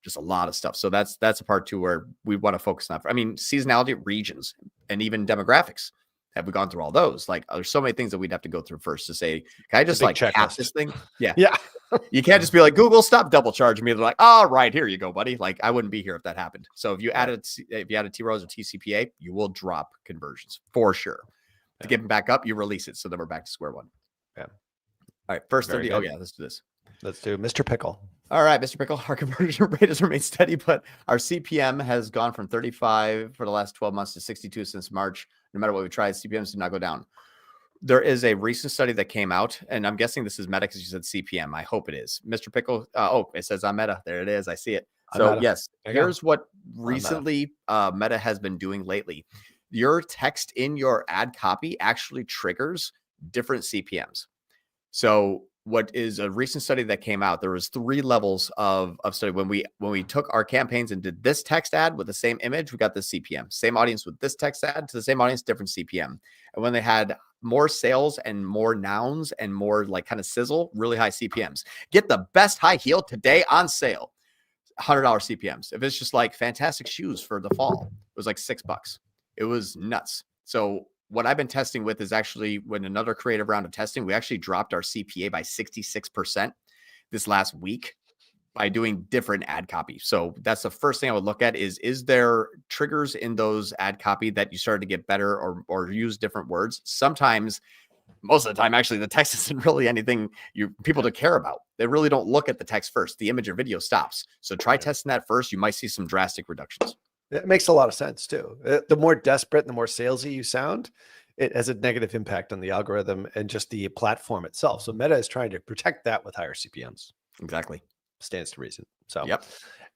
Just a lot of stuff. So that's a part too where we want to focus on. I mean, seasonality, regions, and even demographics. Have we gone through all those? Like, there's so many things that we'd have to go through first to say, can I just like cap this thing? Yeah. Yeah. You can't just be like, Google, stop double charging me. They're like, all right, here you go, buddy. Like, I wouldn't be here if that happened. So if you added T-ROAS or TCPA, you will drop conversions for sure. To get them back up, you release it. So then we're back to square one. Yeah. All right. First 30. Oh yeah. Let's do this. Let's do Mr. Pickle. All right, Mr. Pickle, our conversion rate has remained steady, but our CPM has gone from 35 for the last 12 months to 62 since March. No matter what we tried, CPMs did not go down. There is a recent study that came out, and I'm guessing this is Meta because you said CPM. I hope it is. Mr. Pickle, it says on Meta. There it is. I see it. So yes, here's what recently Meta has been doing lately. Your text in your ad copy actually triggers different CPMs. So what is a recent study that came out, there was 3 levels of study. When we took our campaigns and did this text ad with the same image, we got the CPM. Same audience with this text ad to the same audience, different CPM. And when they had more sales and more nouns and more like kind of sizzle, really high CPMs. Get the best high heel today on sale, $100 CPMs. If it's just like fantastic shoes for the fall, it was like $6. It was nuts. So what I've been testing with is actually when another creative round of testing, we actually dropped our CPA by 66% this last week by doing different ad copy. So that's the first thing I would look at is there triggers in those ad copy that you started to get better or use different words? Sometimes, most of the time, actually, the text isn't really anything people to care about. They really don't look at the text first. The image or video stops. So try testing that first. You might see some drastic reductions. It makes a lot of sense too. The more desperate, the more salesy you sound, it has a negative impact on the algorithm and just the platform itself. So Meta is trying to protect that with higher CPMs. Exactly. Stands to reason. So yep.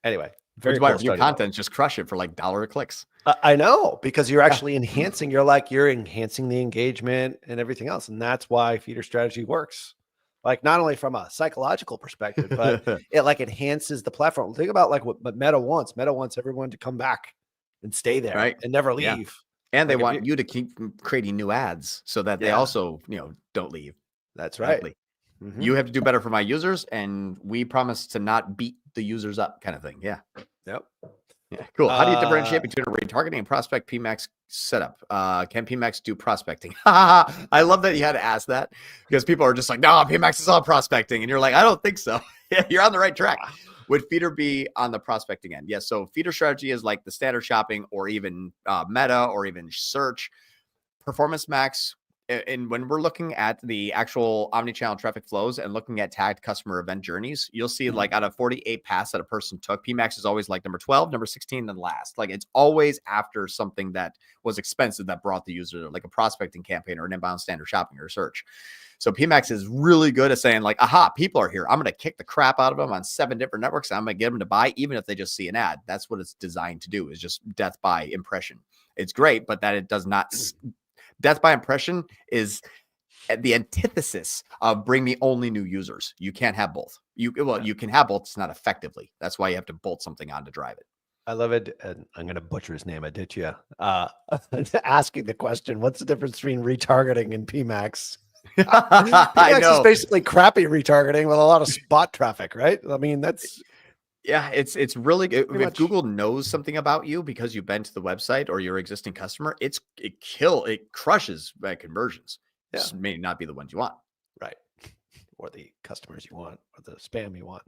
Anyway, very cool. New content, just crush it for like $1 clicks. I know, because you're actually enhancing, you're enhancing the engagement and everything else. And that's why feeder strategy works. Like not only from a psychological perspective, but it like enhances the platform. Think about like what Meta wants. Meta wants everyone to come back and stay there, right, and never leave. Yeah. And they want you to keep creating new ads so that they also, don't leave. That's right. Mm-hmm. You have to do better for my users, and we promise to not beat the users up, kind of thing. Yeah. Yep. Yeah. Cool. How do you differentiate between a retargeting and prospect PMax setup? Can PMax do prospecting? I love that you had to ask that because people are just like, no, PMax is all prospecting. And you're like, I don't think so. Yeah, you're on the right track. Would feeder be on the prospecting end? Yes. So feeder strategy is like the standard shopping or even Meta or even search. Performance Max and when we're looking at the actual omni-channel traffic flows and looking at tagged customer event journeys, you'll see like out of 48 paths that a person took, PMax is always like number 12, number 16, and last. Like it's always after something that was expensive that brought the user, like a prospecting campaign or an inbound standard shopping or search. So PMax is really good at saying like, aha, people are here. I'm going to kick the crap out of them on 7 different networks. I'm going to get them to buy, even if they just see an ad. That's what it's designed to do, is just death by impression. It's great, but that it does not. Death by impression is the antithesis of bring me only new users. You can't have both. You can have both. It's not effectively. That's why you have to bolt something on to drive it. I love it. And I'm going to butcher his name. Aditya, asking the question, what's the difference between retargeting and PMax? PMax is basically crappy retargeting with a lot of spot traffic, right? I mean, that's... Yeah, it's really good. If Google knows something about you because you've been to the website or your existing customer, it crushes conversions. Yeah. Just may not be the ones you want. Right. Or the customers you want, or the spam you want.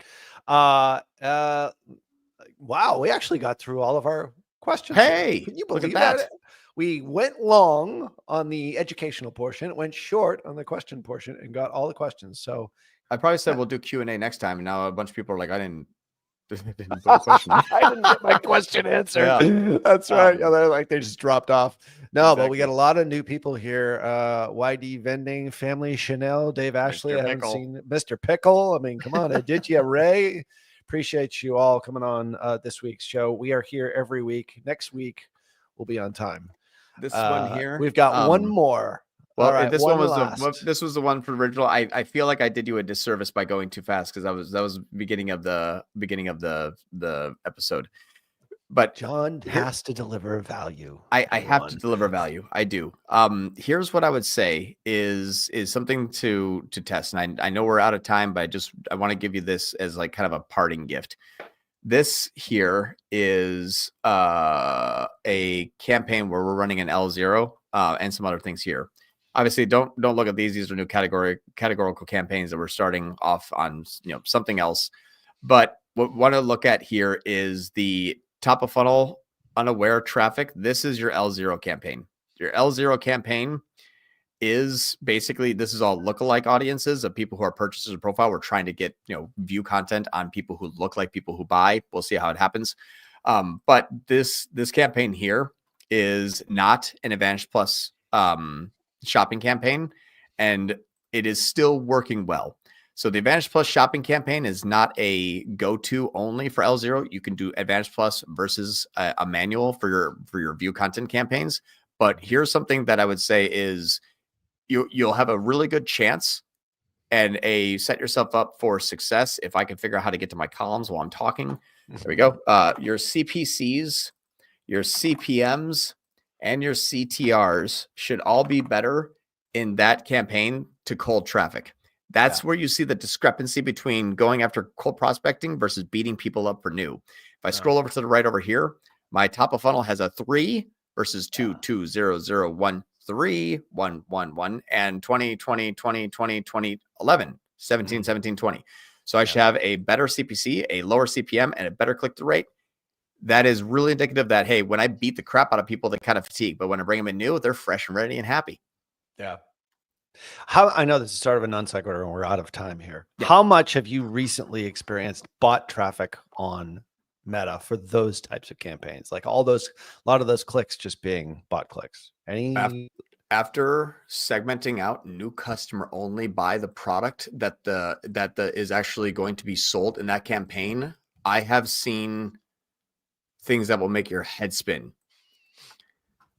Wow, we actually got through all of our questions. Hey, can you believe that? We went long on the educational portion, went short on the question portion, and got all the questions. So I probably said we'll do Q&A next time, and now a bunch of people are like, I didn't put a question. I didn't get my question answered. Yeah. That's right. Yeah, they're like, they just dropped off. No, Exactly. but we got a lot of new people here. YD Vending, Family Chanel, Dave Ashley. I haven't seen Mr. Pickle. I mean, come on, Aditya Ray. Appreciate you all coming on this week's show. We are here every week. Next week, we'll be on time. This one here. We've got one more. Well, right, this one was this was the one for the original. I feel like I did you a disservice by going too fast because that was beginning of the episode. But John has to deliver value. I have to deliver value. I do. Here's what I would say is something to test. And I know we're out of time, but I want to give you this as like kind of a parting gift. This here is a campaign where we're running an L0 and some other things here. Obviously, don't look at these. These are new categorical campaigns that we're starting off on, something else. But what we want to look at here is the top of funnel unaware traffic. This is your L0 campaign. Your L0 campaign is basically, this is all lookalike audiences of people who are purchasers of profile. We're trying to get, view content on people who look like people who buy. We'll see how it happens. But this campaign here is not an Advantage Plus shopping campaign, and it is still working well. So the Advantage Plus shopping campaign is not a go-to only for L0. You can do Advantage Plus versus a manual for your view content campaigns. But here's something that I would say is you'll have a really good chance and set yourself up for success. If I can figure out how to get to my columns while I'm talking, there we go. Your CPCs, your CPMs, and your CTRs should all be better in that campaign to cold traffic. That's where you see the discrepancy between going after cold prospecting versus beating people up for new. If I scroll over to the right over here, my top of funnel has a 3 versus 2, 2, 0, 0, 1, 3, 1, 1, 1, and 20, 20, 20, 20, 20, 11, 17, 17, 20. So I should have a better CPC, a lower CPM, and a better click-through rate. That is really indicative that, hey, when I beat the crap out of people, they kind of fatigue. But when I bring them in new, they're fresh and ready and happy. Yeah. I know this is sort of a non-sequitur and we're out of time here. Yeah. How much have you recently experienced bot traffic on Meta for those types of campaigns? Like a lot of those clicks just being bot clicks. After segmenting out new customer only by the product that is actually going to be sold in that campaign, I have seen things that will make your head spin.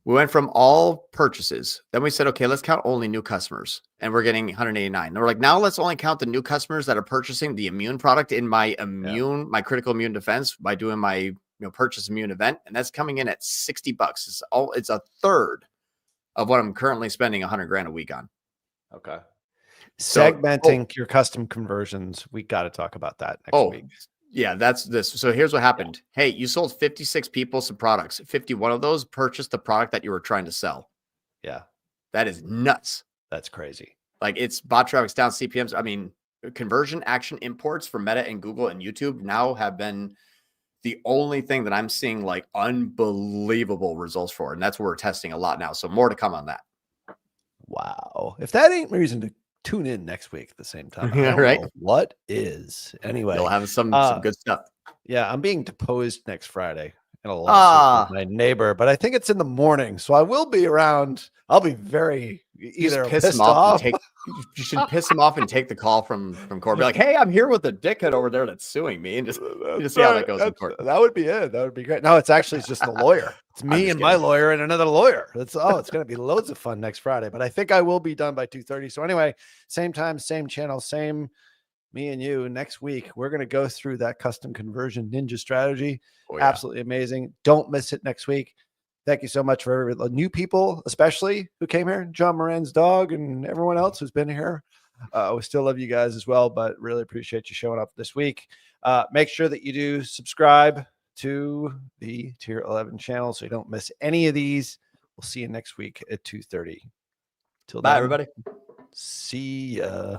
We went from all purchases. Then we said, okay, let's count only new customers. And we're getting 189. And we're like, now let's only count the new customers that are purchasing the immune product in my my critical immune defense by doing my purchase immune event. And that's coming in at $60. It's a third of what I'm currently spending $100,000 a week on. Okay. Segmenting your custom conversions. We got to talk about that next week. Yeah, that's this. So here's what happened. Yeah. Hey, you sold 56 people some products. 51 of those purchased the product that you were trying to sell. Yeah. That is nuts. That's crazy. Like it's bot traffic's down, CPMs. I mean, conversion action imports for Meta and Google and YouTube now have been the only thing that I'm seeing like unbelievable results for. And that's what we're testing a lot now. So more to come on that. Wow. If that ain't reason to tune in next week at the same time, I don't Right? know what is. Anyway, You'll have some good stuff. yeah, I'm being deposed next Friday in a lawsuit Ah, with my neighbor, but I think it's in the morning, so I will be around. I'll be very you just either piss him pissed off off. and you should piss him off and take the call from court. Be like, hey, I'm here with the dickhead over there that's suing me, and just see how that goes in court. That would be it. That would be great. No, it's actually just the lawyer. It's I'm me just and my kidding. lawyer and another lawyer. It's going to be loads of fun next Friday, but I think I will be done by 2:30. So anyway, same time, same channel, same me and you next week. We're going to go through that custom conversion ninja strategy. Oh, yeah. Absolutely amazing. Don't miss it next week. Thank you so much for the new people, especially who came here, John Moran's dog and everyone else who's been here. We still love you guys as well, but really appreciate you showing up this week. Make sure that you do subscribe to the Tier 11 channel so you don't miss any of these. We'll see you next week at 2:30. Till Bye, then, everybody. see ya.